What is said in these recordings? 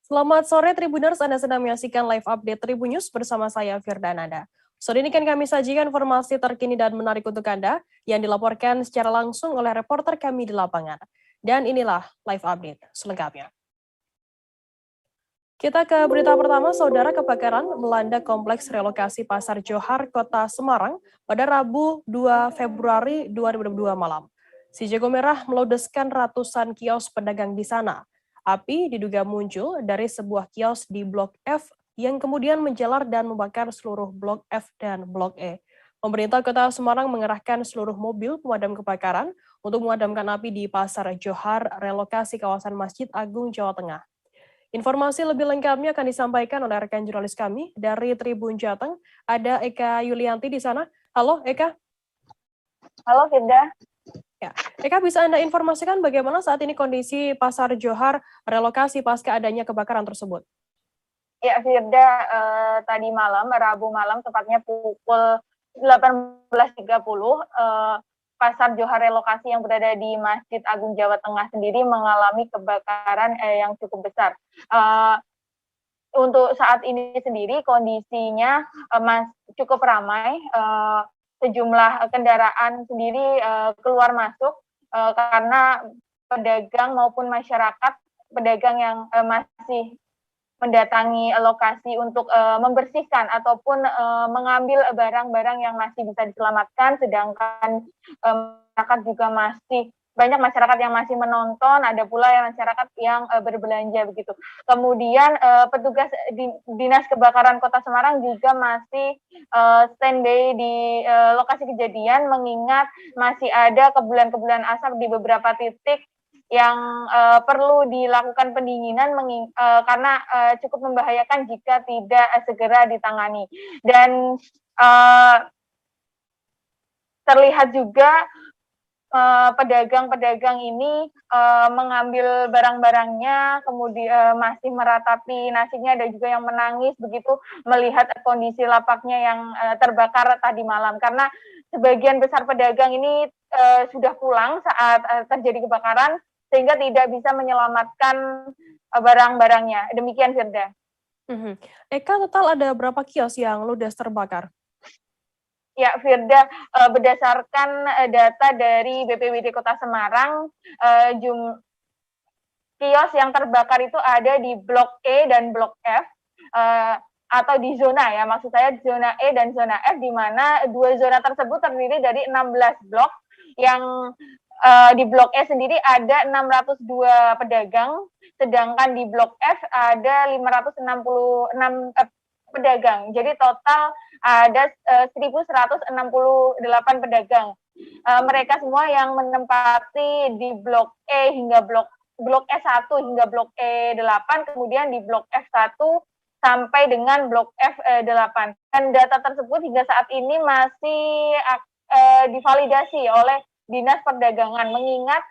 Selamat sore Tribuners, Anda sedang menyaksikan live update Tribun News bersama saya Firdananda. Sore ini kan kami sajikan informasi terkini dan menarik untuk Anda yang dilaporkan secara langsung oleh reporter kami di lapangan. Dan inilah live update selengkapnya. Kita ke berita pertama, Saudara. Kebakaran melanda kompleks relokasi Pasar Johar, Kota Semarang pada Rabu 2 Februari 2022 malam. Si jago merah meludeskan ratusan kios pedagang di sana. Api diduga muncul dari sebuah kios di Blok F yang kemudian menjalar dan membakar seluruh Blok F dan Blok E. Pemerintah Kota Semarang mengerahkan seluruh mobil pemadam kebakaran untuk memadamkan api di Pasar Johar, relokasi kawasan Masjid Agung, Jawa Tengah. Informasi lebih lengkapnya akan disampaikan oleh rekan jurnalis kami dari Tribun Jateng. Ada Eka Yulianti di sana. Halo Eka. Halo Firda. Ya, Eka, bisa Anda informasikan bagaimana saat ini kondisi Pasar Johar relokasi pasca adanya kebakaran tersebut? Ya Firda, tadi malam, Rabu malam, tepatnya pukul 18.30, Pasar Johar relokasi yang berada di Masjid Agung Jawa Tengah sendiri mengalami kebakaran yang cukup besar. Untuk saat ini sendiri kondisinya cukup ramai, sejumlah kendaraan sendiri keluar masuk karena pedagang maupun masyarakat, pedagang yang masih mendatangi lokasi untuk membersihkan ataupun mengambil barang-barang yang masih bisa diselamatkan, sedangkan masyarakat juga masih banyak masyarakat yang masih menonton, ada pula yang masyarakat yang berbelanja begitu. Kemudian petugas Dinas Kebakaran Kota Semarang juga masih standby di lokasi kejadian, mengingat masih ada kebulan-kebulan asap di beberapa titik yang perlu dilakukan pendinginan karena cukup membahayakan jika tidak segera ditangani. Dan terlihat juga pedagang-pedagang ini mengambil barang-barangnya, kemudian masih meratapi nasibnya, ada juga yang menangis begitu melihat kondisi lapaknya yang terbakar tadi malam, karena sebagian besar pedagang ini sudah pulang saat terjadi kebakaran, sehingga tidak bisa menyelamatkan barang-barangnya. Demikian, Firda. Eka, total ada berapa kios yang ludes terbakar? Ya, Firda, berdasarkan data dari BPBD Kota Semarang, kios yang terbakar itu ada di Blok E dan Blok F, atau di zona ya, maksud saya zona E dan zona F, di mana dua zona tersebut terdiri dari 16 blok, yang di Blok E sendiri ada 602 pedagang, sedangkan di Blok F ada 566 pedagang. Jadi total ada 1.168 pedagang. Mereka semua yang menempati di Blok E hingga Blok E1 hingga Blok E8, kemudian di Blok F1 sampai dengan Blok F8. Dan data tersebut hingga saat ini masih divalidasi oleh Dinas Perdagangan, mengingat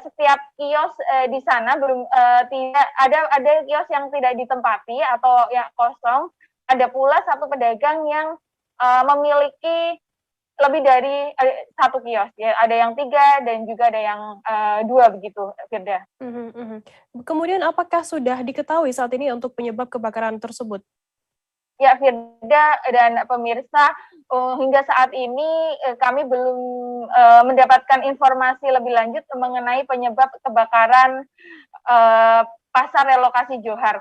setiap kios di sana belum tidak ada kios yang tidak ditempati atau yang kosong. Ada pula satu pedagang yang memiliki lebih dari satu kios, ya, ada yang 3 dan juga ada yang 2 begitu, Firda. Kemudian apakah sudah diketahui saat ini untuk penyebab kebakaran tersebut? Ya, Firda dan pemirsa, hingga saat ini kami belum mendapatkan informasi lebih lanjut mengenai penyebab kebakaran Pasar Relokasi Johar.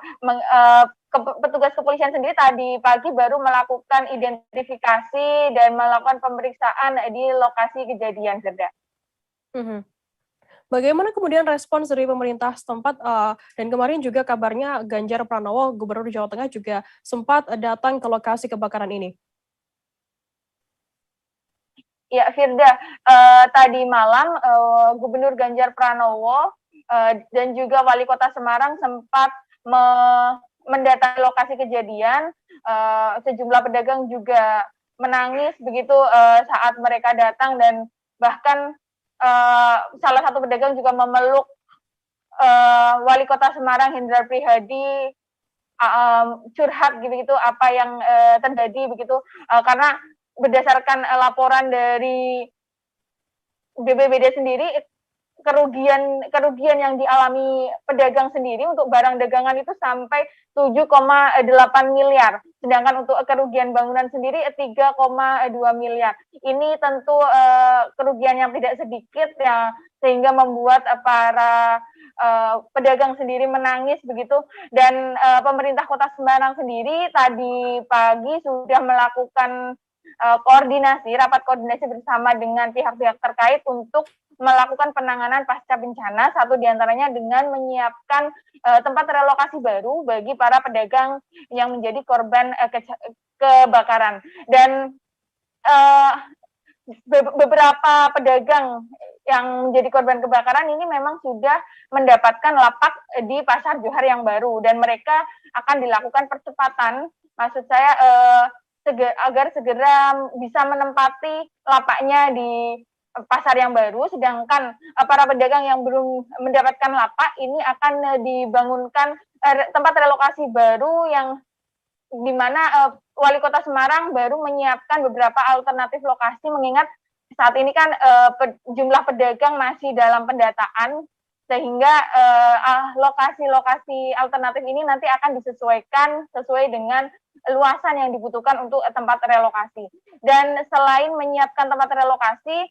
Petugas kepolisian sendiri tadi pagi baru melakukan identifikasi dan melakukan pemeriksaan di lokasi kejadian, Firda. Bagaimana kemudian respons dari pemerintah setempat, dan kemarin juga kabarnya Ganjar Pranowo, Gubernur Jawa Tengah juga sempat datang ke lokasi kebakaran ini? Ya, Firda, tadi malam Gubernur Ganjar Pranowo dan juga Wali Kota Semarang sempat mendatangi lokasi kejadian. Sejumlah pedagang juga menangis begitu saat mereka datang, dan bahkan salah satu pedagang juga memeluk Wali Kota Semarang Hendrar Prihadi, curhat gitu apa yang terjadi begitu, karena berdasarkan laporan dari BPBD sendiri, kerugian yang dialami pedagang sendiri untuk barang dagangan itu sampai 7,8 miliar. Sedangkan untuk kerugian bangunan sendiri 3,2 miliar. Ini tentu kerugian yang tidak sedikit ya, sehingga membuat para pedagang sendiri menangis begitu. Dan pemerintah Kota Semarang sendiri tadi pagi sudah melakukan rapat koordinasi bersama dengan pihak-pihak terkait untuk melakukan penanganan pasca bencana, satu diantaranya dengan menyiapkan tempat relokasi baru bagi para pedagang yang menjadi korban kebakaran. Dan beberapa pedagang yang menjadi korban kebakaran ini memang sudah mendapatkan lapak di Pasar Johar yang baru, dan mereka akan dilakukan percepatan, maksud saya agar segera bisa menempati lapaknya di pasar yang baru, sedangkan para pedagang yang belum mendapatkan lapak ini akan dibangunkan tempat relokasi baru yang di mana Wali Kota Semarang baru menyiapkan beberapa alternatif lokasi, mengingat saat ini kan jumlah pedagang masih dalam pendataan, sehingga lokasi-lokasi alternatif ini nanti akan disesuaikan sesuai dengan luasan yang dibutuhkan untuk tempat relokasi. Dan selain menyiapkan tempat relokasi,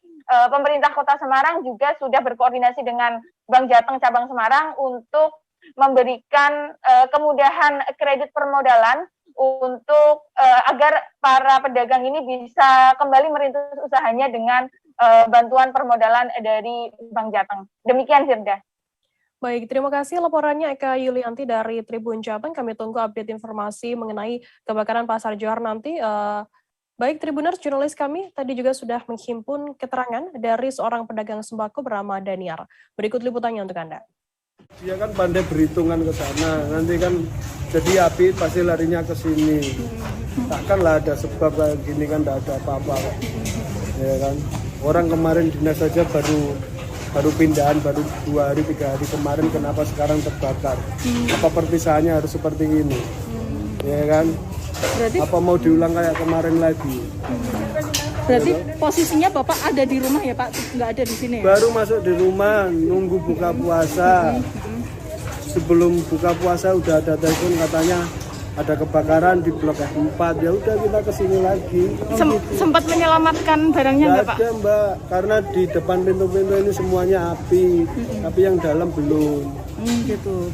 pemerintah Kota Semarang juga sudah berkoordinasi dengan Bank Jateng Cabang Semarang untuk memberikan kemudahan kredit permodalan untuk agar para pedagang ini bisa kembali merintis usahanya dengan bantuan permodalan dari Bank Jateng. Demikian, Firda. Baik, terima kasih laporannya Eka Yulianti dari Tribun Jateng. Kami tunggu update informasi mengenai kebakaran Pasar Johar nanti. Baik, Tribuners, jurnalis kami tadi juga sudah menghimpun keterangan dari seorang pedagang sembako bernama Daniar. Berikut liputannya untuk Anda. Dia kan pandai berhitungan ke sana, nanti kan jadi api pasti larinya ke sini. Takkanlah ada sebab kayak gini, kan tidak ada apa-apa. Ya kan, orang kemarin dinas saja baru pindahan, baru 2 hari 3 hari kemarin, kenapa sekarang terbakar? Apa perpisahannya harus seperti ini? Ya kan? Berarti, apa mau diulang kayak kemarin lagi? Berarti posisinya Bapak ada di rumah ya Pak? Nggak ada di sini ya? Baru masuk di rumah, nunggu buka puasa. Sebelum buka puasa udah ada telepon katanya ada kebakaran di Blok F4, ya udah kita kesini lagi. Sempat menyelamatkan barangnya nggak Pak? Ada Mbak, karena di depan pintu-pintu ini semuanya api, tapi yang dalam belum. Gitu.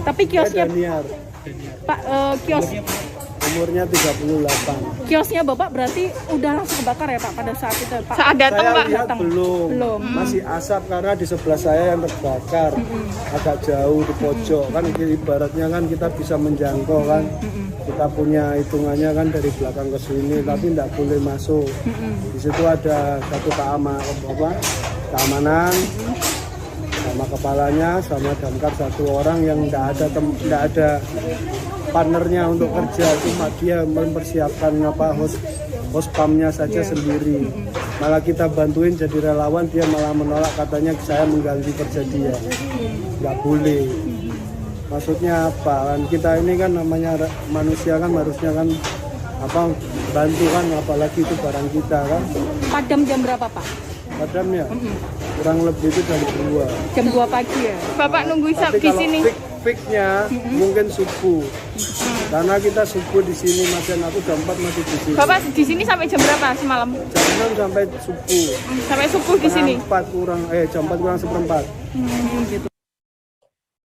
Tapi kiosnya Daniar. Pak, kios umurnya 38. Kiosnya Bapak berarti udah langsung kebakar ya Pak pada saat itu Pak? Saat datang Saya Pak? lihat belum. Masih asap karena di sebelah saya yang terbakar. Agak jauh di pojok kan, ibaratnya kan kita bisa menjangkau kan. Kita punya hitungannya kan dari belakang ke sini, tapi tidak boleh masuk. Di situ ada satu keamanan, sama kepalanya, sama damkar satu orang yang tidak ada partnernya untuk kerja, cuma dia mempersiapkan host pamnya saja sendiri. Malah kita bantuin jadi relawan, dia malah menolak, katanya saya mengganggu kerja dia. Nggak boleh. Maksudnya apa? Kan kita ini kan namanya manusia kan, harusnya kan bantu kan, apalagi itu barang kita kan. Padam jam berapa Pak? Padam ya? Kurang lebih itu jam 2. Jam 2 pagi ya? Bapak nunggu di sini. Fix-nya mungkin subuh. Karena kita subuh di sini, aku jam 4 masih di sini. Bapak di sini sampai jam berapa semalam? Jam 6 sampai subuh. Sampai subuh di sini. Jam 4 kurang seperempat. Gitu.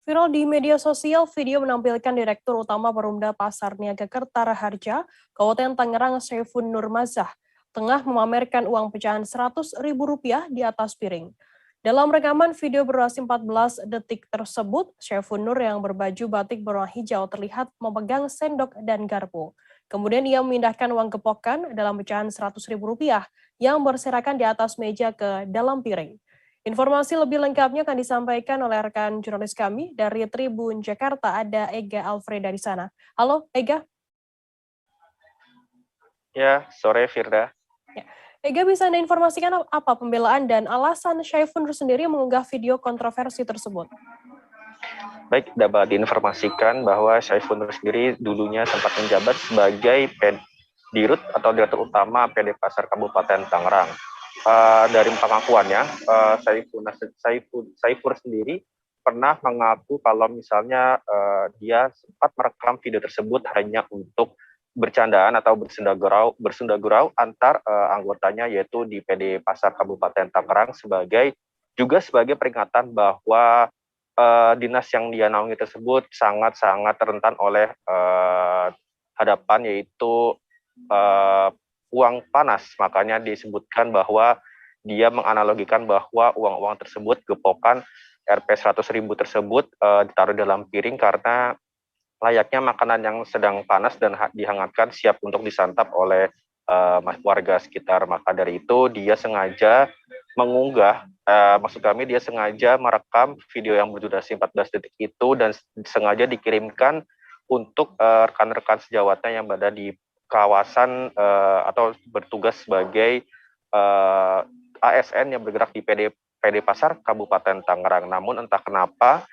Viral di media sosial, video menampilkan Direktur Utama Perumda Pasar Niaga Kertaraharja, Kabupaten Tangerang, Saifun Nurmazah, tengah memamerkan uang pecahan Rp100.000 di atas piring. Dalam rekaman video berdurasi 14 detik tersebut, Saifun Nur yang berbaju batik berwarna hijau terlihat memegang sendok dan garpu. Kemudian ia memindahkan uang gepokan dalam pecahan Rp100.000 yang berserakan di atas meja ke dalam piring. Informasi lebih lengkapnya akan disampaikan oleh rekan jurnalis kami dari Tribun Jakarta, ada Ega Alfreda di sana. Halo, Ega. Ya, sore Firda. Ya. Ega, bisa Anda informasikan apa pembelaan dan alasan Saifun Nur sendiri mengunggah video kontroversi tersebut? Baik, dapat diinformasikan bahwa Saifun Nur sendiri dulunya sempat menjabat sebagai Dirut atau Direktur Utama PD Pasar Kabupaten Tangerang. dari pengakuannya, Saiful sendiri pernah mengaku kalau misalnya dia sempat merekam video tersebut hanya untuk bercandaan atau bersenda gurau antar anggotanya, yaitu di PD Pasar Kabupaten Tangerang, juga sebagai peringatan bahwa dinas yang dia naungi tersebut sangat-sangat rentan oleh hadapan, yaitu uang panas. Makanya disebutkan bahwa dia menganalogikan bahwa uang-uang tersebut, gepokan Rp 100.000 tersebut ditaruh dalam piring karena layaknya makanan yang sedang panas dan dihangatkan siap untuk disantap oleh warga sekitar. Maka dari itu dia sengaja mengunggah, maksud kami dia sengaja merekam video yang berdurasi 14 detik itu dan sengaja dikirimkan untuk rekan-rekan sejawatnya yang berada di kawasan atau bertugas sebagai ASN yang bergerak di PD Pasar Kabupaten Tangerang. Namun entah kenapa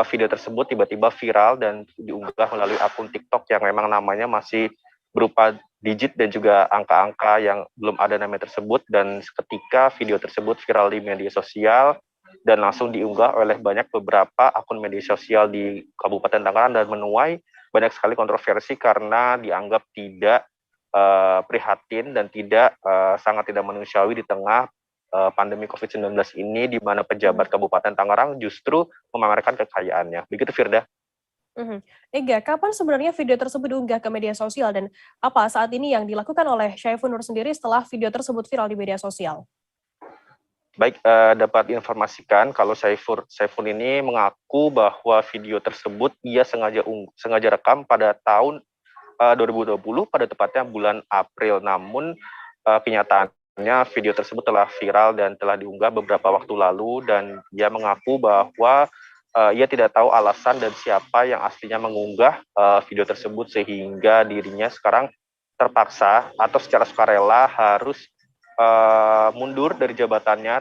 video tersebut tiba-tiba viral dan diunggah melalui akun TikTok yang memang namanya masih berupa digit dan juga angka-angka yang belum ada namanya tersebut, dan ketika video tersebut viral di media sosial dan langsung diunggah oleh beberapa akun media sosial di Kabupaten Tangerang dan menuai banyak sekali kontroversi karena dianggap tidak prihatin dan sangat tidak manusiawi di tengah pandemi COVID-19 ini, di mana pejabat Kabupaten Tangerang justru memamerkan kekayaannya. Begitu, Firda. Ega, kapan sebenarnya video tersebut diunggah ke media sosial dan apa saat ini yang dilakukan oleh Syaiful Nur sendiri setelah video tersebut viral di media sosial? Baik, dapat informasikan kalau Saiful ini mengaku bahwa video tersebut ia sengaja rekam pada tahun 2020, pada tepatnya bulan April. Namun kenyataannya video tersebut telah viral dan telah diunggah beberapa waktu lalu, dan dia mengaku bahwa ia tidak tahu alasan dan siapa yang aslinya mengunggah video tersebut sehingga dirinya sekarang terpaksa atau secara sukarela harus mundur dari jabatannya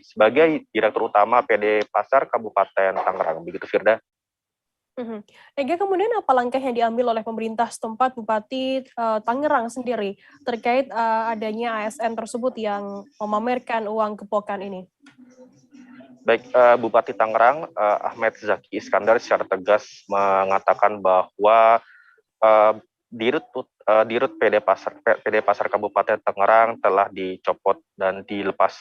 sebagai Direktur Utama PD Pasar Kabupaten Tangerang. Begitu, Firda. Ega, kemudian apa langkah yang diambil oleh pemerintah setempat, Bupati Tangerang sendiri terkait adanya ASN tersebut yang memamerkan uang gepokan ini? Baik, Bupati Tangerang Ahmed Zaki Iskandar secara tegas mengatakan bahwa Dirut PD Pasar Kabupaten Tangerang telah dicopot dan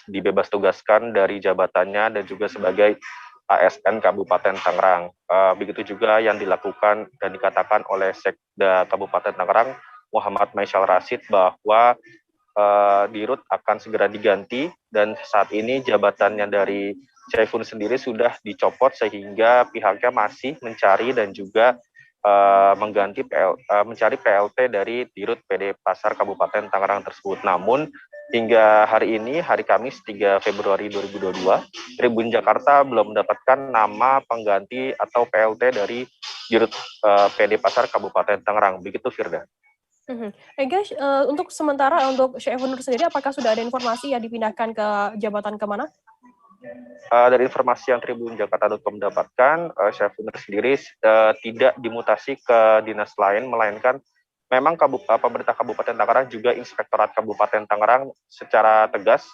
dibebas tugaskan dari jabatannya dan juga sebagai ASN Kabupaten Tangerang. Begitu juga yang dilakukan dan dikatakan oleh Sekda Kabupaten Tangerang Muhammad Maisal Rasid bahwa Dirut akan segera diganti, dan saat ini jabatannya dari Syaiful sendiri sudah dicopot sehingga pihaknya masih mencari dan juga mencari PLT dari Dirut PD Pasar Kabupaten Tangerang tersebut. Namun hingga hari ini, hari Kamis 3 Februari 2022, Tribun Jakarta belum mendapatkan nama pengganti atau PLT dari Dirut PD Pasar Kabupaten Tangerang. Begitu, Firda. Ega, untuk sementara untuk Syaiful Nur sendiri, apakah sudah ada informasi yang dipindahkan ke jabatan kemana? Dari informasi yang Tribun Jakarta.com dapatkan, Syaiful Nur sendiri tidak dimutasi ke dinas lain, melainkan memang pemerintah Kabupaten Tangerang juga Inspektorat Kabupaten Tangerang secara tegas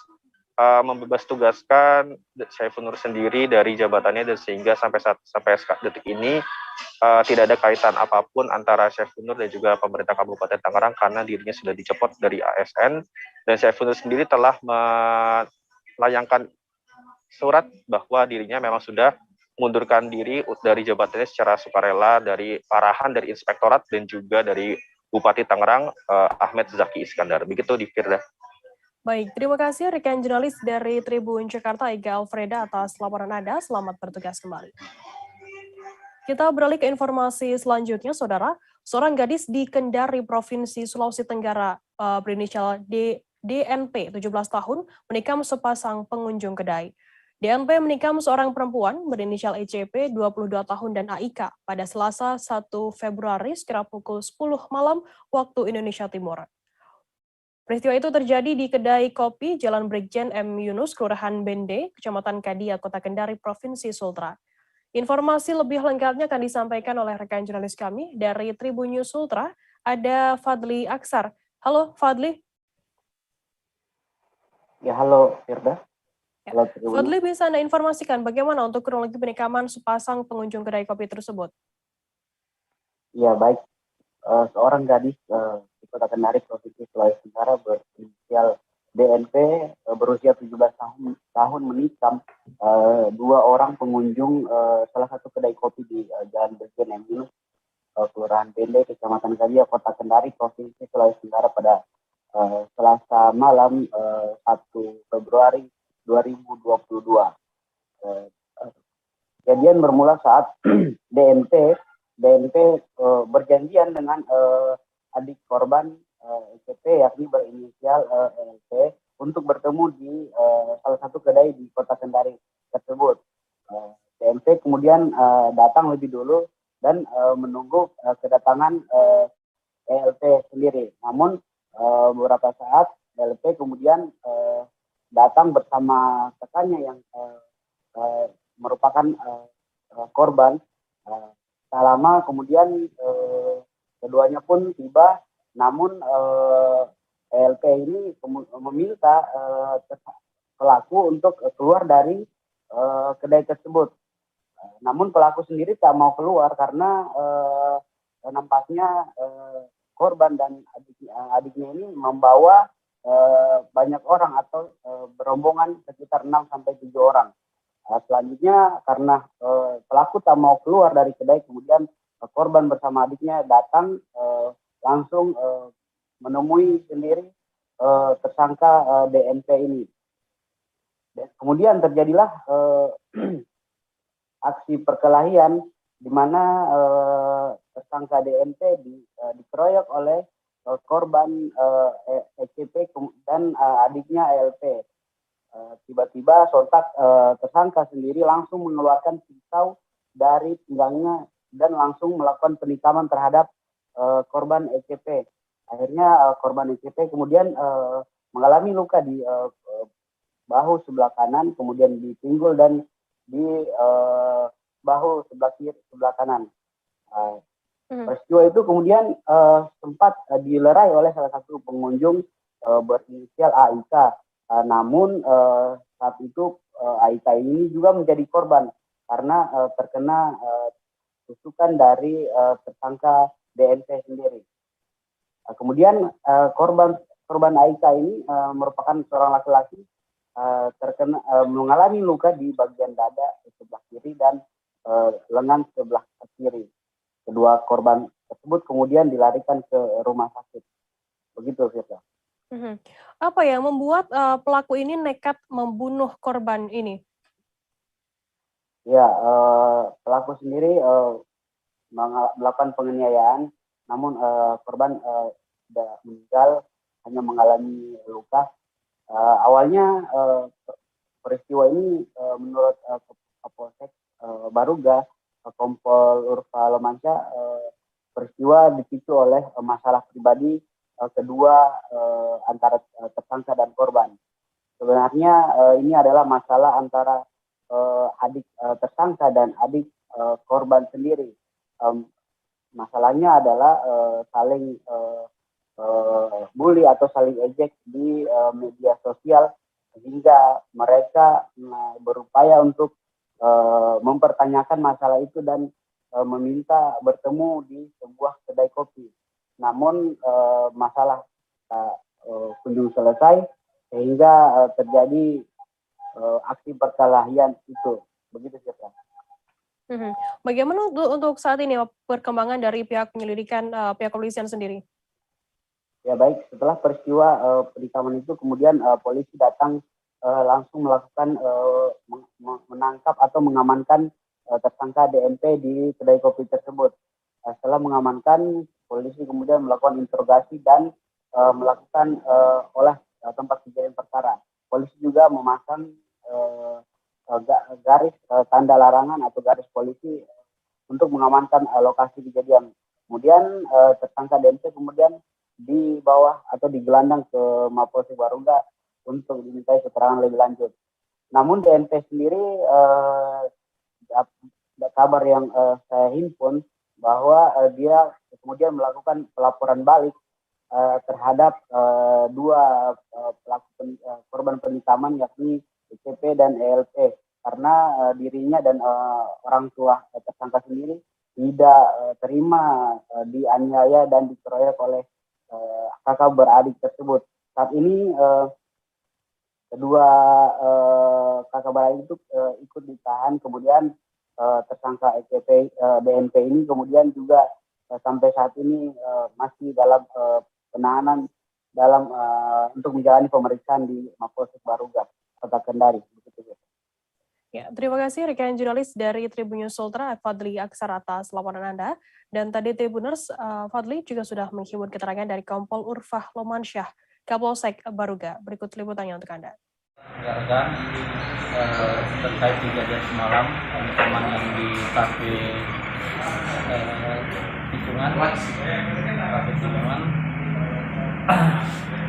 membebas tugaskan Syaiful Nur sendiri dari jabatannya, dan sehingga sampai detik ini tidak ada kaitan apapun antara Syaiful Nur dan juga pemerintah Kabupaten Tangerang karena dirinya sudah dicopot dari ASN, dan Syaiful Nur sendiri telah melayangkan surat bahwa dirinya memang sudah mengundurkan diri dari jabatannya secara sukarela dari arahan dari Inspektorat dan juga dari Bupati Tangerang Ahmed Zaki Iskandar. Begitu, di Firda. Baik, terima kasih rekan jurnalis dari Tribun Jakarta Ega Alfreda atas laporan Anda. Selamat bertugas kembali. Kita beralih ke informasi selanjutnya, Saudara. Seorang gadis di Kendari, Provinsi Sulawesi Tenggara berinisial DNP, 17 tahun, menikam sepasang pengunjung kedai. DNP menikam seorang perempuan berinisial ECP, 22 tahun, dan AIK pada Selasa 1 Februari sekira pukul 10 malam waktu Indonesia Timur. Peristiwa itu terjadi di kedai kopi Jalan Brigjen M. Yunus, Kelurahan Bende, Kecamatan Kadia, Kota Kendari, Provinsi Sultra. Informasi lebih lengkapnya akan disampaikan oleh rekan jurnalis kami dari Tribun News Sultra, ada Fadli Aksar. Halo Fadli. Ya, halo Firda. Ya. Halo Tribun. Fadli, bisa Anda informasikan bagaimana untuk kronologi penikaman sepasang pengunjung kedai kopi tersebut? Ya, baik. Seorang gadis di Kota Kendari, Provinsi Sulawesi Tenggara berinisial DNP berusia 17 tahun menikam dua orang pengunjung salah satu kedai kopi di Jalan Brigjen M. Yunus, Kelurahan Pende, Kecamatan Kalia, Kota Kendari, Provinsi Sulawesi Tenggara pada Selasa malam 1 Februari 2022. Kejadian bermula saat DNP berjanjian dengan adik korban ECP, yakni berinisial LP, untuk bertemu di salah satu kedai di Kota Kendari tersebut. DNP kemudian datang lebih dulu dan menunggu kedatangan ELP sendiri. Namun beberapa saat ELP kemudian datang bersama rekannya yang merupakan korban. Tak lama kemudian keduanya pun tiba, namun ELP ini meminta pelaku untuk keluar dari kedai tersebut. Namun pelaku sendiri tak mau keluar karena nampaknya korban dan adiknya ini membawa banyak orang atau berombongan sekitar 6-7 orang. Selanjutnya karena pelaku tak mau keluar dari kedai, kemudian korban bersama adiknya datang langsung menemui sendiri tersangka DNP ini. Dan kemudian terjadilah aksi perkelahian di mana tersangka DNP dikeroyok oleh korban ECP dan adiknya ALP. Tiba-tiba sontak tersangka sendiri langsung mengeluarkan pisau dari pinggangnya dan langsung melakukan penikaman terhadap korban ECP. Akhirnya korban ECP kemudian mengalami luka di bahu sebelah kanan, kemudian di pinggul dan di bahu sebelah kanan. Peristiwa itu kemudian sempat dilerai oleh salah satu pengunjung berinisial AIK. Namun saat itu AIK ini juga menjadi korban karena terkena tusukan dari tersangka DNP sendiri. Kemudian korban AIK ini merupakan seorang laki-laki terkena mengalami luka di bagian dada sebelah kiri dan lengan sebelah kiri. Kedua korban tersebut kemudian dilarikan ke rumah sakit. Begitu, Firda. Apa yang membuat pelaku ini nekat membunuh korban ini? Ya, pelaku sendiri melakukan penganiayaan, namun korban tidak meninggal, hanya mengalami luka. Awalnya peristiwa ini menurut Kapolsek Baruga, Kompol Urfa Lomansyah, peristiwa dipicu oleh masalah pribadi kedua antara tersangka dan korban. Sebenarnya ini adalah masalah antara adik tersangka dan adik korban sendiri. Masalahnya adalah saling bully atau saling ejek di media sosial sehingga mereka berupaya untuk mempertanyakan masalah itu dan meminta bertemu di sebuah kedai kopi. Namun masalah kunjung selesai sehingga terjadi aksi perkelahian itu. Begitu sih, Pak. Bagaimana untuk saat ini perkembangan dari pihak penyelidikan pihak kepolisian sendiri? Ya baik, setelah peristiwa penikaman itu kemudian polisi datang langsung melakukan menangkap atau mengamankan tersangka DNP di kedai kopi tersebut. Setelah mengamankan, polisi kemudian melakukan interogasi dan melakukan olah tempat kejadian perkara. Polisi juga memasang garis tanda larangan atau garis polisi untuk mengamankan lokasi kejadian. Kemudian tersangka DNP kemudian dibawa atau digelandang ke Mapolsek Baruga untuk dimintai keterangan lebih lanjut. Namun DNP sendiri kabar yang saya himpun bahwa dia kemudian melakukan pelaporan balik terhadap dua korban penikaman, yakni ECP dan ELP, karena dirinya dan orang tua tersangka sendiri tidak terima dianiaya dan dikeroyok oleh kakak beradik tersebut. Saat ini kedua kakak beradik itu ikut ditahan, kemudian tersangka ECP BNP ini kemudian juga sampai saat ini masih dalam penahanan dalam untuk menjalani pemeriksaan di Mapolsek Baruga, Kota Kendari. Ya, terima kasih rekan jurnalis dari Tribun News Ultra, Fadli Aksar, atas laporan Anda. Dan tadi Tribuners, Fadli juga sudah menghimpun keterangan dari Kompol Urfah Lomansyah, Kapolsek Baruga. Berikut liputannya untuk Anda. Rekan, terkait kejadian semalam, teman yang di kafe Tikungan,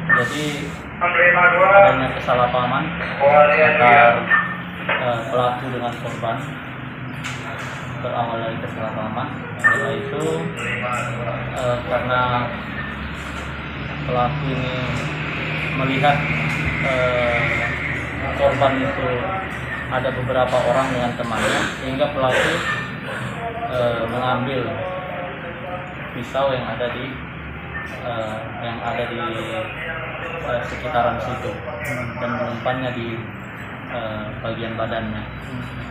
jadi adanya kesalahpahaman antara pelaku dengan korban. Berawal dari kesalahpahaman, setelah itu karena pelaku ini melihat korban itu ada beberapa orang dengan temannya, sehingga pelaku mengambil pisau yang ada di sekitaran situ dan menyimpannya di bagian badannya.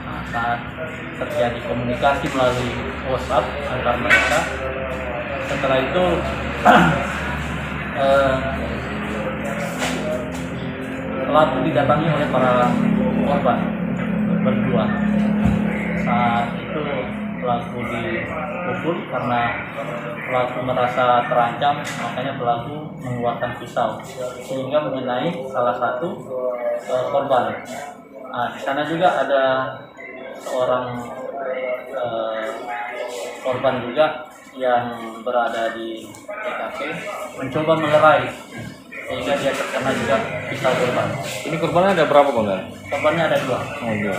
Nah, saat terjadi komunikasi melalui WhatsApp antar mereka, setelah itu pelaku didatangi oleh para korban berdua. Saat itu pelaku dipukul karena pelaku merasa terancam, makanya pelaku mengeluarkan pisau sehingga mengenai salah satu korban. Nah, di sana juga ada seorang korban juga yang berada di TKP mencoba melerai, sehingga dia terkena juga pisau korban. Ini korbannya ada berapa, Bang? Korbannya ada 2. Oh, 2.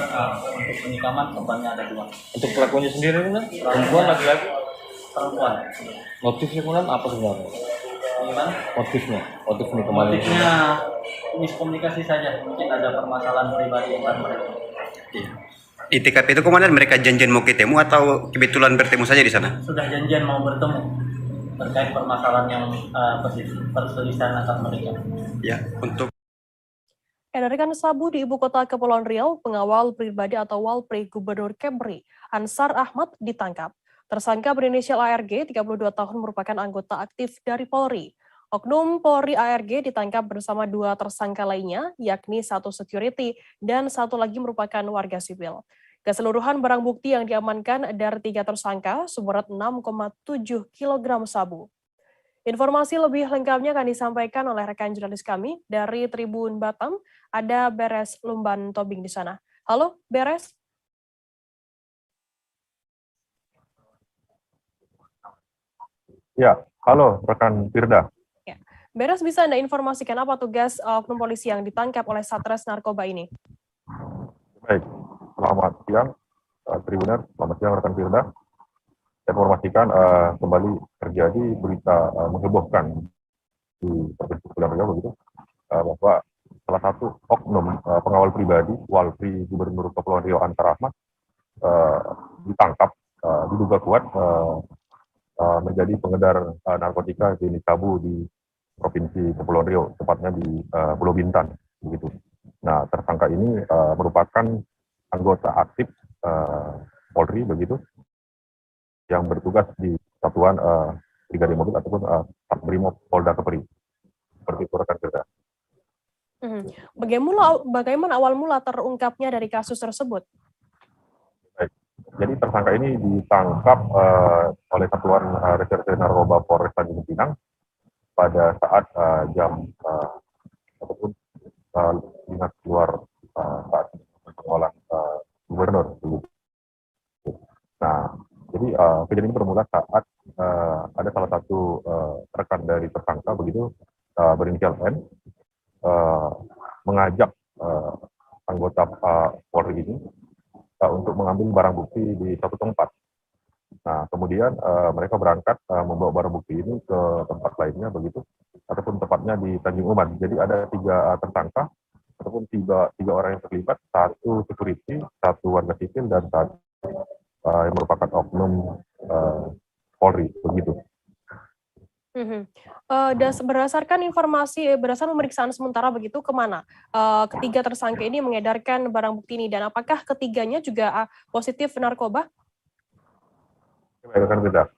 Untuk penikaman korbannya ada 2. Untuk pelakunya sendiri, Bang? Perempuan, laki-laki? Perempuan. Motifnya kemudian apa sebenarnya? Gimana? Motif ini kemarin. Motifnya miskomunikasi saja, mungkin ada permasalahan pribadi antar mereka. Di TKP itu komandan mereka janjian mau ketemu atau kebetulan bertemu saja di sana? Sudah janjian mau bertemu terkait permasalahan yang perselisihan antar mereka. Ya, untuk Edarkan sabu di ibu kota Kepulauan Riau, pengawal pribadi atau Walpri Gubernur Kepri, Ansar Ahmad, ditangkap. Tersangka berinisial ARG, 32 tahun, merupakan anggota aktif dari Polri. Oknum Polri ARG ditangkap bersama 2 tersangka lainnya, yakni 1 security dan 1 lagi merupakan warga sipil. Keseluruhan barang bukti yang diamankan dari 3 tersangka seberat 6,7 kg sabu. Informasi lebih lengkapnya akan disampaikan oleh rekan jurnalis kami dari Tribun Batam. Ada Beres Lumban Tobing di sana. Halo, Beres. Ya, halo rekan Firda. Ya. Beres, bisa Anda informasikan apa tugas oknum polisi yang ditangkap oleh Satres Narkoba ini? Baik, selamat siang Tribuner, selamat siang rekan Firda. Saya informasikan kembali terjadi berita menghebohkan di Provinsi Kepulauan Riau begitu, bahwa salah satu oknum pengawal pribadi Walpri Gubernur Kepulauan Riau Ansar Ahmad ditangkap, diduga kuat menjadi pengedar narkotika jenis sabu di Provinsi Kepulauan Riau, tepatnya di Pulau Bintan, begitu. Nah, tersangka ini merupakan anggota aktif Polri, begitu, yang bertugas di Satuan Brigade Mobil ataupun Brimob Polda Kepri. Seperti itu rekan kerja. Bagaimana awal mula terungkapnya dari kasus tersebut? Baik. Jadi tersangka ini ditangkap oleh Satuan Reserse Narkoba Polres Tanjung Pinang pada saat jam ataupun dinas luar saat pengelolaan gubernur. Nah, jadi kejadian ini bermula saat ada salah satu rekan dari tersangka begitu berinisial N mengajak anggota Polri ini untuk mengambil barang bukti di satu tempat Nah, kemudian mereka berangkat membawa barang bukti ini ke tempat lainnya begitu, ataupun tepatnya di Tanjung Uban. Jadi ada 3 tersangka ataupun tiga orang yang terlibat, 1 security, 1 warga sipil, dan 1 yang merupakan oknum Polri begitu. Berdasarkan pemeriksaan sementara begitu, kemana ketiga tersangka ini mengedarkan barang bukti ini, dan apakah ketiganya juga positif narkoba? Baik, beda.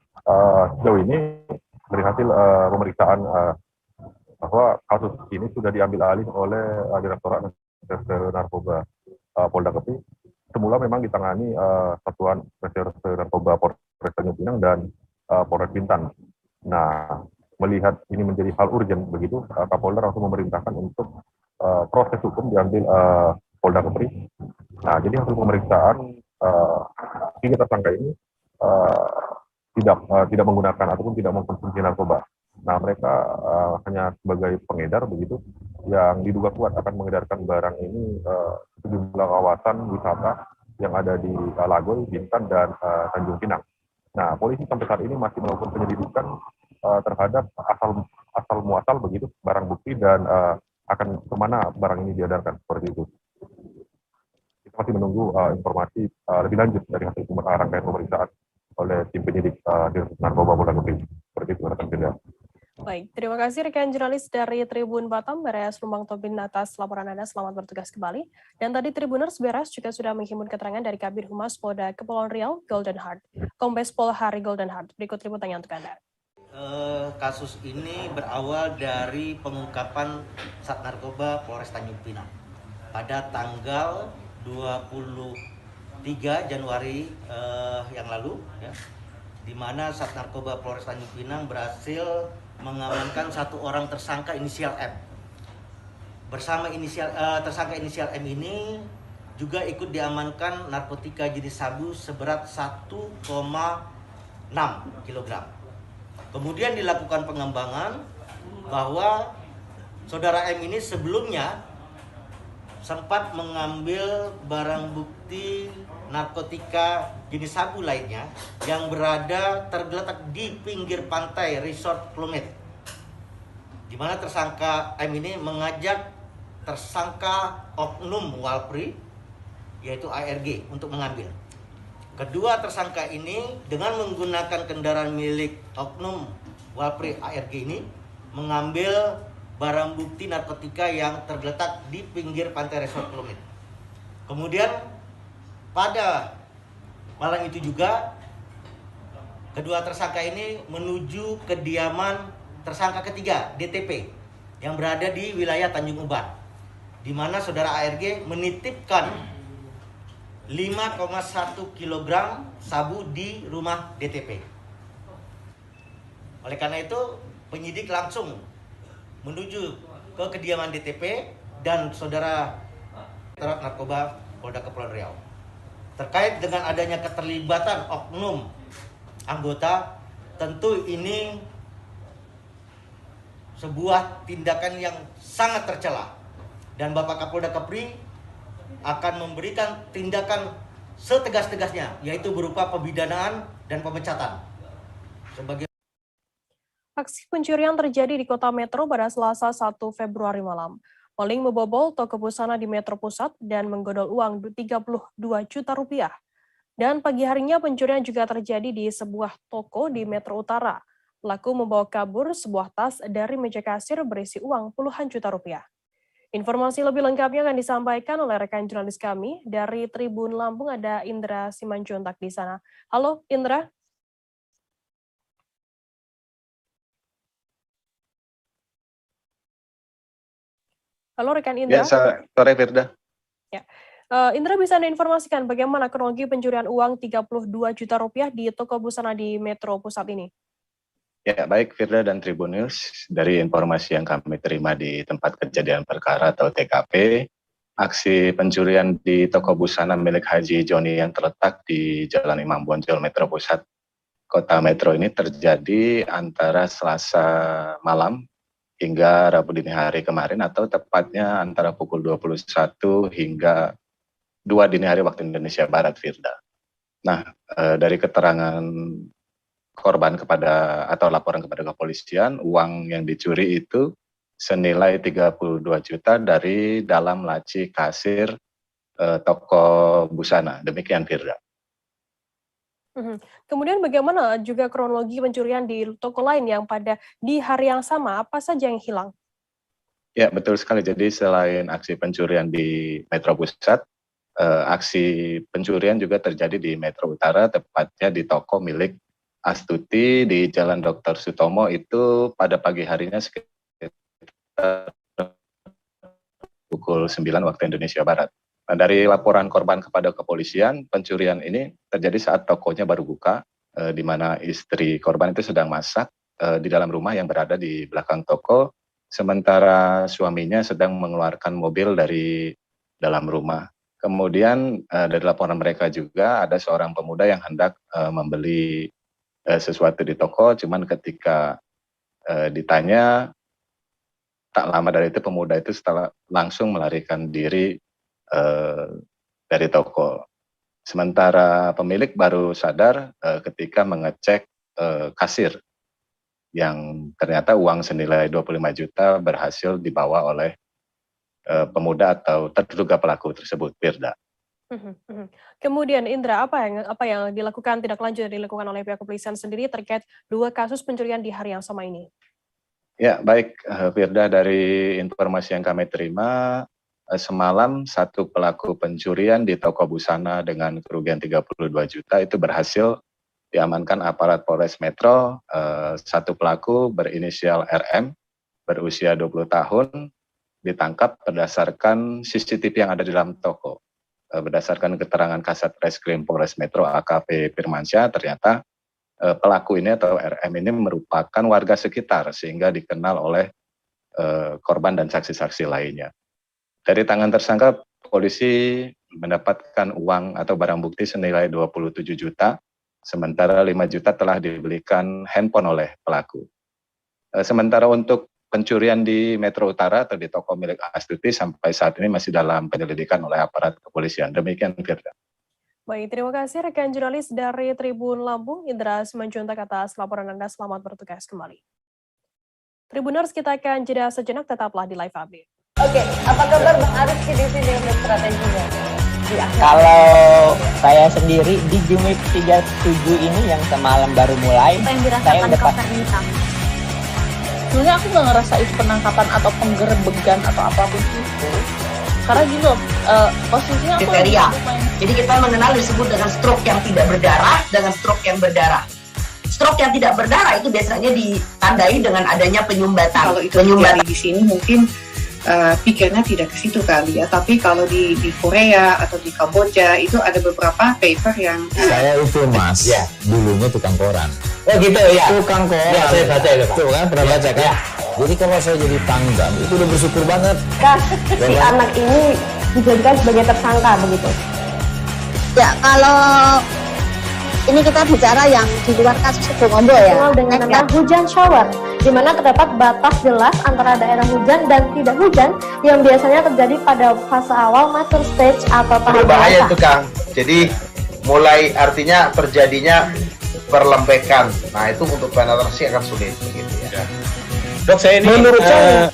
Sejauh ini dari hasil pemeriksaan bahwa kasus ini sudah diambil alih oleh Direktorat Reserse Narkoba Polda Kepri. Semula memang ditangani Satuan Reserse Narkoba Polres Tanjung Pinang dan Polres Bintan. Nah, melihat ini menjadi hal urgent begitu, Kapolda langsung memerintahkan untuk proses hukum diambil Polda Kepri. Nah, jadi hasil pemeriksaan 3 tersangka ini tidak menggunakan ataupun tidak mengkonsumsi narkoba. Nah, mereka hanya sebagai pengedar begitu, yang diduga kuat akan mengedarkan barang ini sejumlah kawasan wisata yang ada di Lagoy, Bintan, dan Tanjung Pinang. Nah, polisi sampai saat ini masih melakukan penyelidikan terhadap asal muasal begitu barang bukti dan akan kemana barang ini diedarkan, seperti itu. Kita masih menunggu informasi lebih lanjut dari hasil rangkaian pemeriksaan oleh tim penyidik Direktorat Narkoba Polda Kepri. Seperti itu, rekan Firda. Baik, terima kasih rekan jurnalis dari Tribun Batam, Beres Lumbang Tobin, atas laporan Anda. Selamat bertugas kembali. Dan tadi Tribuners Beres juga sudah menghimpun keterangan dari Kabid Humas Polda Kepulauan Riau, Golden Heart, Kombes Pol Hari Golden Heart. Berikut liputannya untuk Anda. Kasus ini berawal dari pengungkapan Sat Narkoba Polres Tanjung Pinang pada tanggal 23 Januari yang lalu, ya, di mana Sat Narkoba Polres Tanjung Pinang berhasil mengamankan 1 orang tersangka inisial M. Bersama tersangka inisial M ini juga ikut diamankan narkotika jenis sabu seberat 1,6 kg. Kemudian dilakukan pengembangan bahwa saudara M ini sebelumnya sempat mengambil barang bukti narkotika jenis sabu lainnya yang tergeletak di pinggir pantai Resort Plumet, di mana tersangka M ini mengajak tersangka oknum Walpri yaitu ARG untuk mengambil. Kedua tersangka ini dengan menggunakan kendaraan milik oknum Walpri ARG ini mengambil barang bukti narkotika yang tergeletak di pinggir pantai Resort Plumet. Kemudian pada malam itu juga kedua tersangka ini menuju kediaman tersangka ketiga DTP yang berada di wilayah Tanjung Uban, di mana saudara ARG menitipkan 5,1 kg sabu di rumah DTP. Oleh karena itu, penyidik langsung menuju ke kediaman DTP dan saudara Direktorat Narkoba Polda Kepulauan Riau. Terkait dengan adanya keterlibatan oknum anggota, tentu ini sebuah tindakan yang sangat tercela, dan Bapak Kapolda Kepri akan memberikan tindakan setegas-tegasnya, yaitu berupa pembidanaan dan pemecatan. Aksi pencurian terjadi di Kota Metro pada Selasa 1 Februari malam. Maling membobol toko busana di Metro Pusat dan menggodol uang 32 juta rupiah. Dan pagi harinya pencurian juga terjadi di sebuah toko di Metro Utara. Pelaku membawa kabur sebuah tas dari meja kasir berisi uang puluhan juta rupiah. Informasi lebih lengkapnya akan disampaikan oleh rekan jurnalis kami dari Tribun Lampung, ada Indra Simanjuntak di sana. Halo Indra. Halo rekan Indra. Ya, sore Firda. Ya. Indra, bisa Anda informasikan bagaimana kronologi pencurian uang 32 juta rupiah di toko busana di Metro Pusat ini? Ya, baik Firda dan Tribun News, dari informasi yang kami terima di tempat kejadian perkara atau TKP, aksi pencurian di toko busana milik Haji Joni yang terletak di Jalan Imam Bonjol, Metro Pusat, Kota Metro ini terjadi antara Selasa malam hingga Rabu dini hari kemarin, atau tepatnya antara pukul 21 hingga 2 dini hari waktu Indonesia Barat, Firda. Nah, dari keterangan korban atau laporan kepada kepolisian, uang yang dicuri itu senilai 32 juta dari dalam laci kasir toko busana. Demikian, Firda. Kemudian bagaimana juga kronologi pencurian di toko lain yang di hari yang sama, apa saja yang hilang? Ya, betul sekali. Jadi selain aksi pencurian di Metro Pusat, aksi pencurian juga terjadi di Metro Utara, tepatnya di toko milik Astuti di Jalan Dr. Sutomo itu pada pagi harinya sekitar pukul 9 waktu Indonesia Barat. Nah, dari laporan korban kepada kepolisian, pencurian ini terjadi saat tokonya baru buka, di mana istri korban itu sedang masak di dalam rumah yang berada di belakang toko, sementara suaminya sedang mengeluarkan mobil dari dalam rumah. Kemudian dari laporan mereka juga ada seorang pemuda yang hendak membeli sesuatu di toko, cuman ketika ditanya, tak lama dari itu pemuda itu langsung melarikan diri dari toko. Sementara pemilik baru sadar ketika mengecek kasir yang ternyata uang senilai 25 juta berhasil dibawa oleh pemuda atau terduga pelaku tersebut, Firda. Kemudian Indra, apa yang dilakukan tindak lanjut yang dilakukan oleh pihak kepolisian sendiri terkait 2 kasus pencurian di hari yang sama ini? Ya, baik Firda, dari informasi yang kami terima, semalam satu pelaku pencurian di toko busana dengan kerugian 32 juta itu berhasil diamankan aparat Polres Metro. Satu pelaku berinisial RM, berusia 20 tahun, ditangkap berdasarkan CCTV yang ada di dalam toko. Berdasarkan keterangan Kasat Reskrim Polres Metro AKP Firmansyah, ternyata pelaku ini atau RM ini merupakan warga sekitar sehingga dikenal oleh korban dan saksi-saksi lainnya. Dari tangan tersangka, polisi mendapatkan uang atau barang bukti senilai 27 juta, sementara 5 juta telah dibelikan handphone oleh pelaku. Sementara untuk pencurian di Metro Utara atau di toko milik Astuti sampai saat ini masih dalam penyelidikan oleh aparat kepolisian. Demikian, Firda. Baik, terima kasih rekan jurnalis dari Tribun Lampung, Indra Simanjuntak atas laporan Anda. Selamat bertugas kembali. Tribuners, kita akan jeda sejenak, tetaplah di Live Update. Oke, apa kabar Bang Aris di sini untuk strateginya? Kalau saya sendiri di Jumip 37 ini yang semalam baru mulai, saya udah pasti. Sebenarnya aku nggak ngerasa itu penangkapan atau penggerebegan atau apapun itu. Karena gitu loh, posisinya aku kriteria. Jadi kita mengenal disebut dengan stroke yang tidak berdarah dengan stroke yang berdarah. Stroke yang tidak berdarah itu biasanya ditandai dengan adanya penyumbatan. Kalau itu terjadi di sini mungkin pikirnya tidak ke situ kali ya, tapi kalau di Korea atau di Kamboja itu ada beberapa paper yang saya itu Mas, ya, dulunya tukang koran. Oh gitu ya. Tukang koran. Ya, saya baca itu Pak. Tuh kan pernah baca kan? Ya. Jadi kalau saya jadi pangdam itu udah bersyukur banget. Si anak ini dijadikan sebagai tersangka begitu. Ya, kalau ini kita bicara yang di luar kasus Bongombo ya. Dengan nama hujan shower, di mana terdapat batas jelas antara daerah hujan dan tidak hujan yang biasanya terjadi pada fase awal mature stage atau tahap berbahaya dewasa. itu Kang. Jadi mulai artinya terjadinya perlembekan. Nah itu untuk penetrasi akan sulit begitu ya. Dok, saya ini menurut saya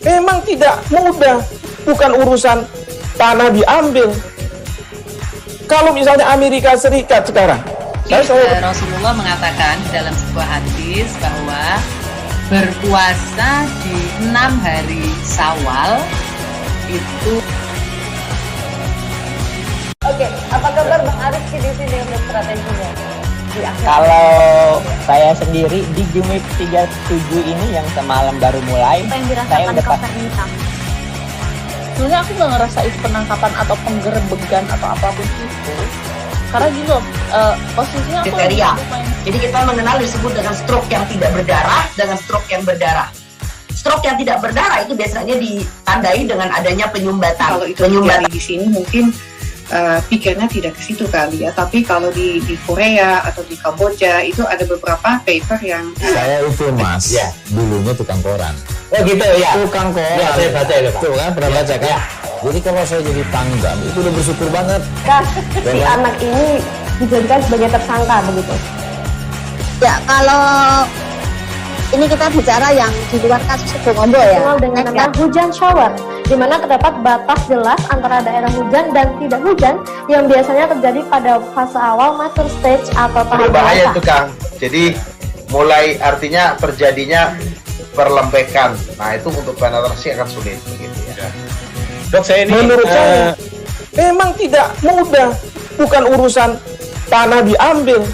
memang tidak mudah, bukan urusan tanah diambil. Kalau misalnya Amerika Serikat sekarang, Rasulullah mengatakan dalam sebuah hadis bahwa berpuasa di 6 hari Syawal itu. Oke, apa kabar Bang Aris di sini untuk strateginya? Kalau saya sendiri di Jumip 37 ini yang semalam baru mulai, saya udah pasti. Sebenarnya aku nggak ngerasa itu penangkapan atau penggerebegan atau apapun itu. Karena gitu loh, posisinya aku kriteria. Jadi kita mengenal disebut dengan stroke yang tidak berdarah dengan stroke yang berdarah. Stroke yang tidak berdarah itu biasanya ditandai dengan adanya penyumbatan. Kalau itu terjadi di sini mungkin pikirnya tidak ke situ kali ya, tapi kalau di Korea atau di Kamboja itu ada beberapa paper yang saya itu Mas, ya, dulunya tukang koran. Oh gitu ya. Tukang koran. Ya, saya baca itu Pak. Tuh kan pernah baca kan? Ya. Jadi kalau saya jadi pangdam itu udah bersyukur banget. Si anak ini dijadikan sebagai tersangka begitu? Ya, kalau ini kita bicara yang di luar kasus Sebongombo ya. Dikenal dengan nama hujan shower, di mana terdapat batas jelas antara daerah hujan dan tidak hujan yang biasanya terjadi pada fase awal mature stage atau tahap Berbahaya dewasa. itu Kang. Jadi mulai artinya terjadinya perlembekan. Nah itu untuk penetrasi akan sulit begitu ya. Dok, saya ini menurut saya memang tidak mudah, bukan urusan tanah diambil.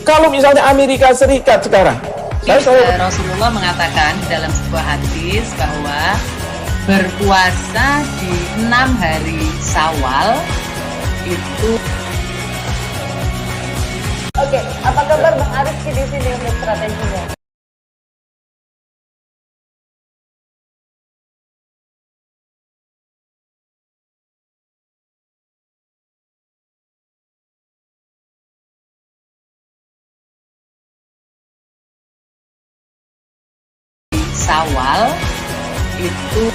Kalau misalnya Amerika Serikat sekarang, Rasulullah mengatakan dalam sebuah hadis bahwa berpuasa di 6 hari Syawal itu. Oke, apa kabar Bang Arifki di sini untuk strateginya? Syawal itu.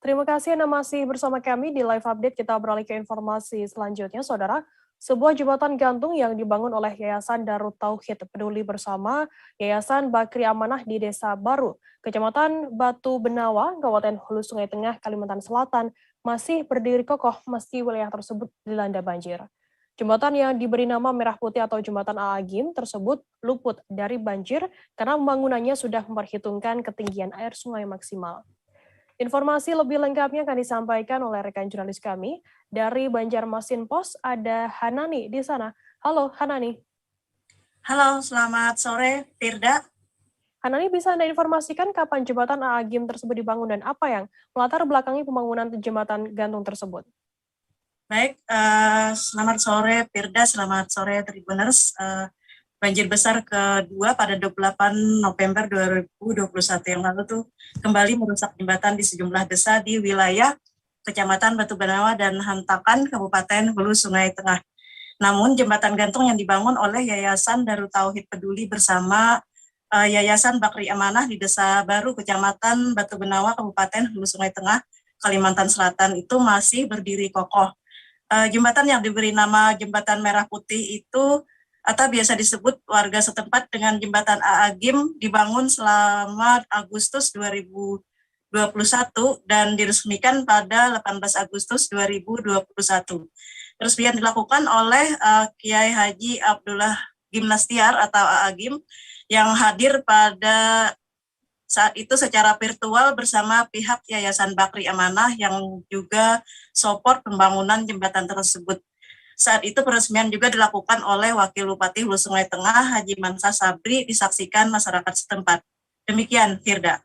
Terima kasih Anda masih bersama kami di live update. Kita beralih ke informasi selanjutnya, Saudara. Sebuah jembatan gantung yang dibangun oleh Yayasan Darut Tauhid Peduli Bersama Yayasan Bakri Amanah di Desa Baru, Kecamatan Batu Benawa, Kabupaten Hulu Sungai Tengah, Kalimantan Selatan, masih berdiri kokoh meski wilayah tersebut dilanda banjir. Jembatan yang diberi nama Merah Putih atau Jembatan Aagim tersebut luput dari banjir karena pembangunannya sudah memperhitungkan ketinggian air sungai maksimal. Informasi lebih lengkapnya akan disampaikan oleh rekan jurnalis kami dari Banjarmasin Pos, ada Hanani di sana. Halo Hanani. Halo, selamat sore Firda. Hanani, bisa Anda informasikan kapan jembatan Aagim tersebut dibangun dan apa yang melatar belakangi pembangunan jembatan gantung tersebut? Baik, selamat sore Firda, selamat sore Tribuners. Banjir besar kedua pada 28 November 2021 yang lalu tuh kembali merusak jembatan di sejumlah desa di wilayah Kecamatan Batu Benawa dan Hantakan, Kabupaten Hulu Sungai Tengah. Namun jembatan gantung yang dibangun oleh Yayasan Darut Tauhid Peduli Bersama Yayasan Bakri Amanah di Desa Baru, Kecamatan Batu Benawa, Kabupaten Hulu Sungai Tengah, Kalimantan Selatan itu masih berdiri kokoh. Jembatan yang diberi nama Jembatan Merah Putih itu atau biasa disebut warga setempat dengan Jembatan Aagim dibangun selama Agustus 2021 dan diresmikan pada 18 Agustus 2021. Resmian dilakukan oleh Kiai Haji Abdullah Gimnastiar atau Aagim yang hadir pada saat itu secara virtual bersama pihak Yayasan Bakri Amanah yang juga support pembangunan jembatan tersebut. Saat itu peresmian juga dilakukan oleh Wakil Bupati Hulu Sungai Tengah Haji Mansa Sabri disaksikan masyarakat setempat. Demikian, Firda.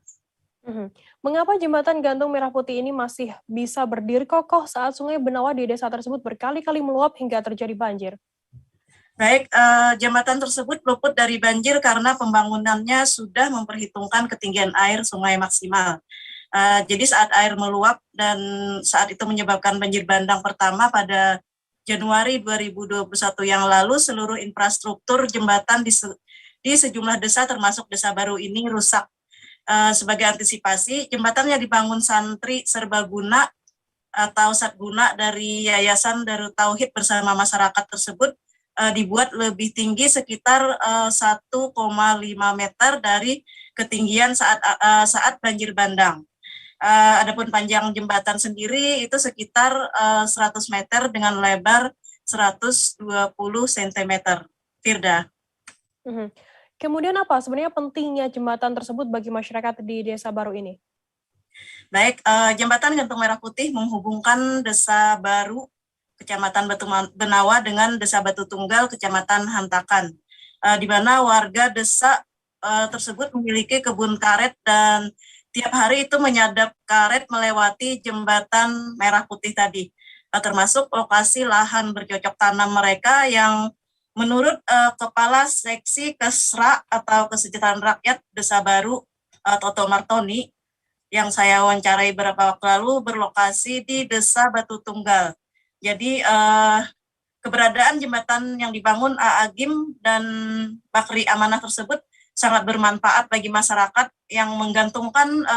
Mengapa jembatan gantung Merah Putih ini masih bisa berdiri kokoh saat Sungai Benawa di desa tersebut berkali-kali meluap hingga terjadi banjir? Baik, jembatan tersebut luput dari banjir karena pembangunannya sudah memperhitungkan ketinggian air sungai maksimal. Jadi saat air meluap dan saat itu menyebabkan banjir bandang pertama pada Januari 2021 yang lalu, seluruh infrastruktur jembatan di sejumlah desa termasuk Desa Baru ini rusak. Sebagai antisipasi, jembatan yang dibangun santri serbaguna atau satguna dari Yayasan Darut Tauhid bersama masyarakat tersebut dibuat lebih tinggi sekitar 1,5 meter dari ketinggian saat banjir bandang. Adapun panjang jembatan sendiri itu sekitar 100 meter dengan lebar 120 cm. Firda. Kemudian apa sebenarnya pentingnya jembatan tersebut bagi masyarakat di Desa Baru ini? Baik, jembatan gantung Merah Putih menghubungkan Desa Baru, Kecamatan Batu Benawa dengan Desa Batu Tunggal, Kecamatan Hantakan, di mana warga desa tersebut memiliki kebun karet dan tiap hari itu menyadap karet melewati jembatan Merah Putih tadi, termasuk lokasi lahan bercocok tanam mereka yang menurut Kepala Seksi Kesra atau Kesejahteraan Rakyat Desa Baru, Toto Martoni, yang saya wawancarai beberapa waktu lalu, berlokasi di Desa Batu Tunggal. Jadi keberadaan jembatan yang dibangun Aagim dan Bakri Amanah tersebut sangat bermanfaat bagi masyarakat yang menggantungkan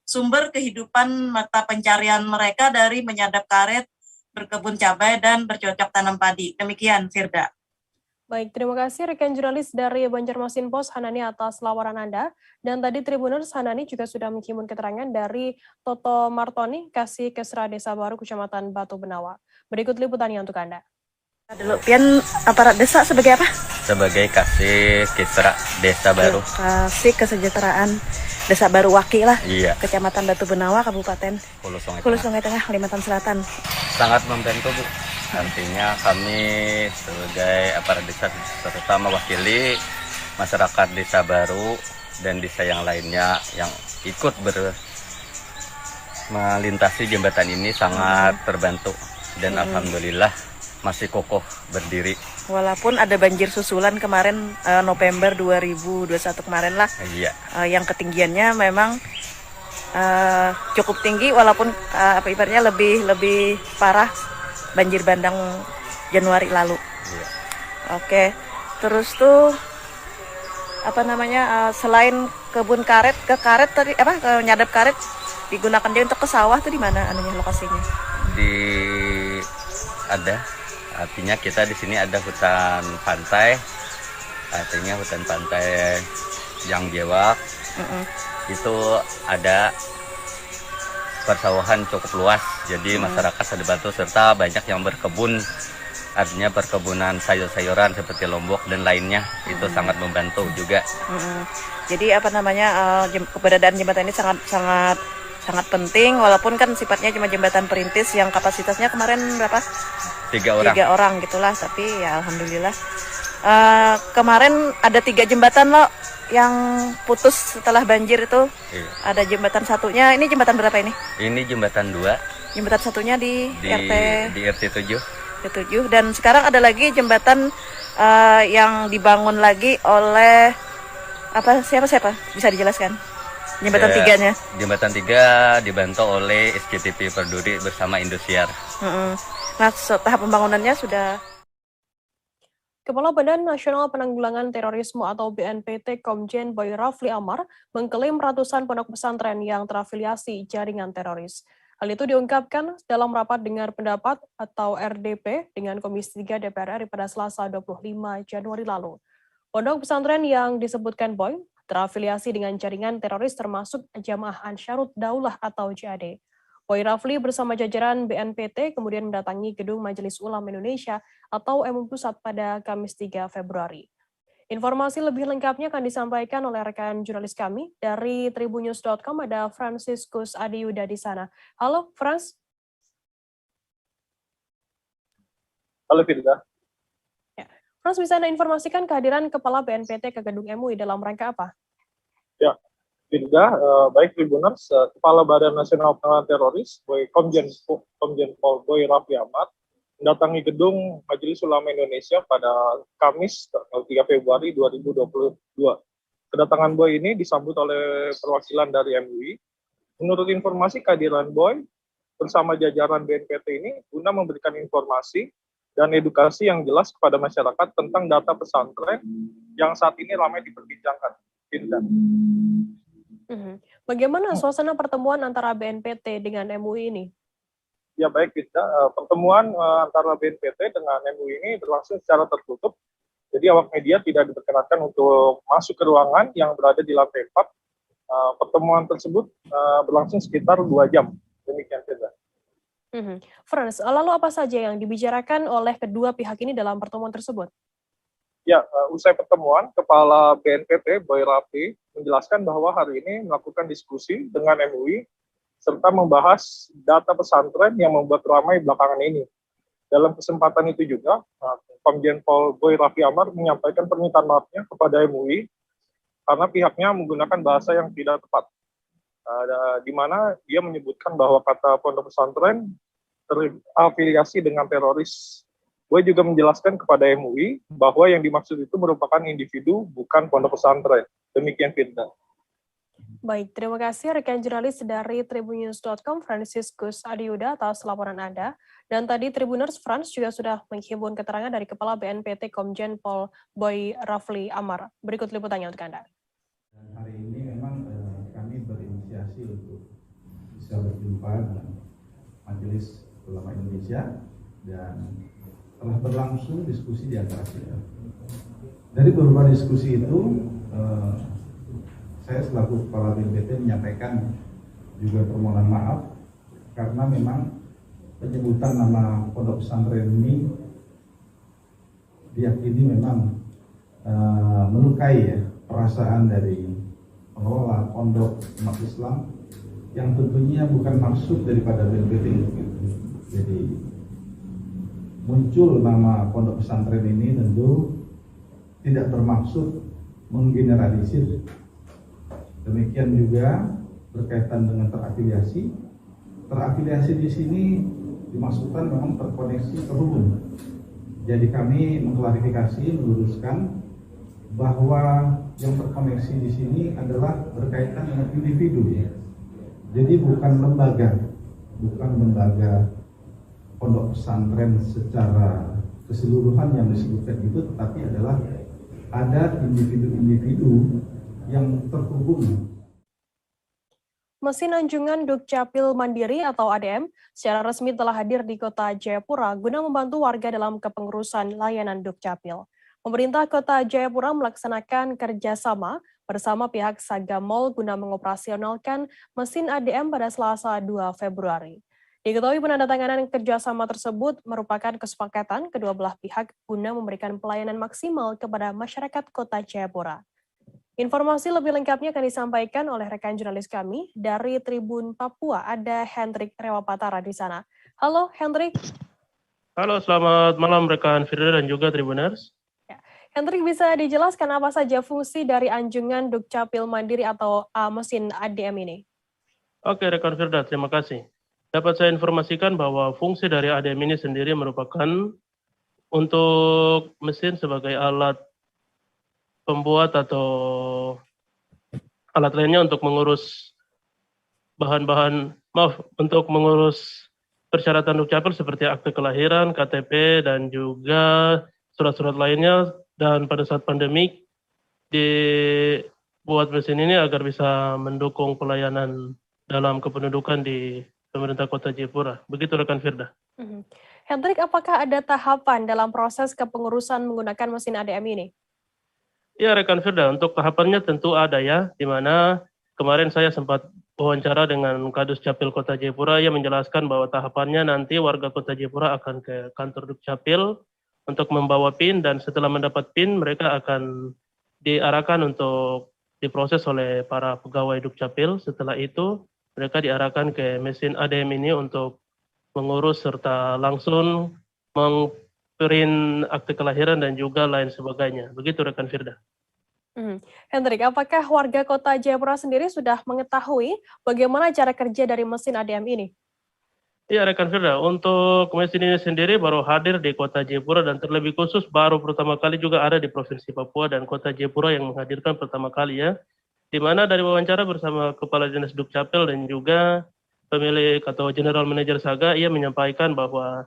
sumber kehidupan mata pencarian mereka dari menyadap karet berkebun cabai dan bercocok tanam padi. Demikian, Firda. Baik, terima kasih rekan jurnalis dari Banjarmasin Post Hanani atas laporan Anda. Dan tadi Tribuners Hanani juga sudah menghimpun keterangan dari Toto Martoni, Kasih Kesra Desa Baru Kecamatan Batu Benawa. Berikut liputannya untuk Anda. Dulu, Pian aparat desa sebagai apa? Sebagai Kasih Kesra Desa Baru. Kasih Kesejahteraan Desa Baru Waki lah. Iya. Kecamatan Batu Benawa, Kabupaten Hulu Sungai Tengah, Kalimantan Selatan. Sangat membantu, Bu. Artinya kami sebagai aparat desa serta mewakili masyarakat Desa Baru dan desa yang lainnya yang ikut melintasi jembatan ini sangat terbantu dan alhamdulillah masih kokoh berdiri. Walaupun ada banjir susulan kemarin November 2021 kemarin lah. Iya. Yang ketinggiannya memang cukup tinggi walaupun ibaratnya lebih parah banjir bandang Januari lalu. Iya. Oke. Terus tuh selain kebun karet ke nyadap karet digunakan dia untuk ke sawah tuh di mana lokasinya? Artinya kita di sini ada hutan pantai. Artinya hutan pantai yang Jewak. Itu ada persawahan cukup luas, jadi masyarakat dibantu serta banyak yang berkebun, artinya perkebunan sayur-sayuran seperti lombok dan lainnya itu sangat membantu juga. Jadi keberadaan jembatan ini sangat penting, walaupun kan sifatnya cuma jembatan perintis yang kapasitasnya kemarin berapa? 3 orang. 3 orang gitulah, tapi ya alhamdulillah. Kemarin ada 3 jembatan loh yang putus setelah banjir itu. Iya. Ada jembatan satunya, ini jembatan berapa ini? Ini jembatan 2. Jembatan satunya di RT 7. Dan sekarang ada lagi jembatan yang dibangun lagi oleh siapa? Bisa dijelaskan? Jembatan 3-nya. Jembatan 3 dibantu oleh SKTP Perduri bersama Indosiar. Nah, tahap pembangunannya sudah. Kepala Badan Nasional Penanggulangan Terorisme atau BNPT Komjen Boy Rafli Amar mengklaim ratusan pondok pesantren yang terafiliasi jaringan teroris. Hal itu diungkapkan dalam rapat dengar pendapat atau RDP dengan Komisi 3 DPR RI pada Selasa 25 Januari lalu. Pondok pesantren yang disebutkan Boy terafiliasi dengan jaringan teroris termasuk Jamaah Ansharut Daulah atau JAD. Boy Rafli bersama jajaran BNPT kemudian mendatangi Gedung Majelis Ulama Indonesia atau MUI Pusat pada Kamis 3 Februari. Informasi lebih lengkapnya akan disampaikan oleh rekan jurnalis kami dari tribunnews.com, ada Franciscus Adiyuda di sana. Halo, Frans. Halo, Firda. Ya. Frans, bisa Anda informasikan kehadiran Kepala BNPT ke Gedung MUI dalam rangka apa? Ya, Firda, baik Tribuners, Kepala Badan Nasional Penanggulangan Teroris, Komjen Pol Boy Rafli Amar, mendatangi Gedung Majelis Ulama Indonesia pada Kamis 3 Februari 2022. Kedatangan Boy ini disambut oleh perwakilan dari MUI. Menurut informasi, kehadiran Boy bersama jajaran BNPT ini guna memberikan informasi dan edukasi yang jelas kepada masyarakat tentang data pesantren yang saat ini ramai diperbincangkan. Firda. Bagaimana suasana pertemuan antara BNPT dengan MUI ini? Ya baik, Firda. Pertemuan antara BNPT dengan MUI ini berlangsung secara tertutup. Jadi awak media tidak diperkenankan untuk masuk ke ruangan yang berada di lantai 4. Pertemuan tersebut berlangsung sekitar 2 jam. Demikian, Firda. Frans, lalu apa saja yang dibicarakan oleh kedua pihak ini dalam pertemuan tersebut? Ya, usai pertemuan, Kepala BNPT Boy Rafli menjelaskan bahwa hari ini melakukan diskusi dengan MUI serta membahas data pesantren yang membuat ramai belakangan ini. Dalam kesempatan itu juga, Komjen Pol Boy Rafli Amar menyampaikan permintaan maafnya kepada MUI karena pihaknya menggunakan bahasa yang tidak tepat, di mana dia menyebutkan bahwa kata pondok pesantren terafiliasi dengan teroris. Boy juga menjelaskan kepada MUI bahwa yang dimaksud itu merupakan individu, bukan pondok pesantren. Demikian, Firda. Baik, terima kasih rekan jurnalis dari tribunnews.com, Franciscus Adiyuda atas laporan Anda. Dan tadi Tribuners, Frans juga sudah menghimpun keterangan dari Kepala BNPT Komjen Pol Boy Rafli Amar. Berikut liputannya untuk Anda. Hari ini memang kami berinisiasi untuk bisa berjumpa dengan Majelis Ulama Indonesia, dan telah berlangsung diskusi di antara kita. Dari beberapa diskusi itu, saya selaku Kepala BNPT menyampaikan juga permohonan maaf karena memang penyebutan nama pondok pesantren ini diyakini memang melukai ya perasaan dari pengelola pondok umat Islam yang tentunya bukan maksud daripada BNPT. Jadi muncul nama pondok pesantren ini tentu tidak bermaksud menggeneralisir. Demikian juga berkaitan dengan terafiliasi. Terafiliasi di sini dimaksudkan memang terkoneksi, terhubung. Jadi kami mengklarifikasi, meluruskan bahwa yang terkoneksi di sini adalah berkaitan dengan individu ya. Jadi bukan lembaga pondok pesantren secara keseluruhan yang disebutkan itu, tetapi adalah ada individu-individu yang terhubung. Mesin Anjungan Dukcapil Mandiri atau ADM secara resmi telah hadir di Kota Jayapura guna membantu warga dalam kepengurusan layanan Dukcapil. Pemerintah Kota Jayapura melaksanakan kerjasama bersama pihak Sagamol guna mengoperasionalkan mesin ADM pada Selasa 2 Februari. Diketahui penandatanganan kerjasama tersebut merupakan kesepakatan kedua belah pihak guna memberikan pelayanan maksimal kepada masyarakat Kota Jayapura. Informasi lebih lengkapnya akan disampaikan oleh rekan jurnalis kami dari Tribun Papua. Ada Hendrik Rewapatara di sana. Halo Hendrik. Halo, selamat malam rekan Firda dan juga Tribuners. Ya. Hendrik, bisa dijelaskan apa saja fungsi dari Anjungan Dukcapil Mandiri atau mesin ADM ini? Oke rekan Firda, terima kasih. Dapat saya informasikan bahwa fungsi dari ADM ini sendiri merupakan untuk mesin sebagai alat pembuat atau alat lainnya untuk mengurus untuk mengurus persyaratan Dukcapil seperti akte kelahiran, KTP, dan juga surat-surat lainnya. Dan pada saat pandemik dibuat mesin ini agar bisa mendukung pelayanan dalam kependudukan di pemerintah Kota Jayapura. Begitu rekan Firda. Hendrik, apakah ada tahapan dalam proses kepengurusan menggunakan mesin ADM ini? Ya rekan Firda, untuk tahapannya tentu ada ya, di mana kemarin saya sempat wawancara dengan Kadus Capil Kota Jayapura yang menjelaskan bahwa tahapannya nanti warga Kota Jayapura akan ke kantor Dukcapil untuk membawa PIN, dan setelah mendapat PIN mereka akan diarahkan untuk diproses oleh para pegawai Dukcapil. Setelah itu mereka diarahkan ke mesin ADM ini untuk mengurus serta langsung mengprint akte kelahiran dan juga lain sebagainya. Begitu rekan Firda. Hendrik, apakah warga Kota Jayapura sendiri sudah mengetahui bagaimana cara kerja dari mesin ADM ini? Iya rekan Firda, untuk mesin ini sendiri baru hadir di Kota Jayapura dan terlebih khusus baru pertama kali juga ada di Provinsi Papua dan Kota Jayapura yang menghadirkan pertama kali ya. Di mana dari wawancara bersama Kepala Dinas Dukcapil dan juga pemilik atau General Manager Saga, ia menyampaikan bahwa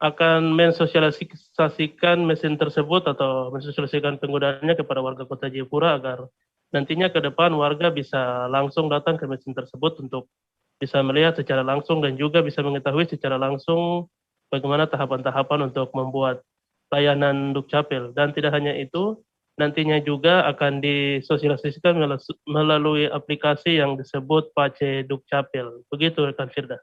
akan mensosialisasikan mesin tersebut atau mensosialisasikan penggunaannya kepada warga Kota Jayapura agar nantinya ke depan warga bisa langsung datang ke mesin tersebut untuk bisa melihat secara langsung dan juga bisa mengetahui secara langsung bagaimana tahapan-tahapan untuk membuat layanan Dukcapil. Dan tidak hanya itu, nantinya juga akan disosialisasikan melalui aplikasi yang disebut Pace Dukcapil. Begitu rekan Firda.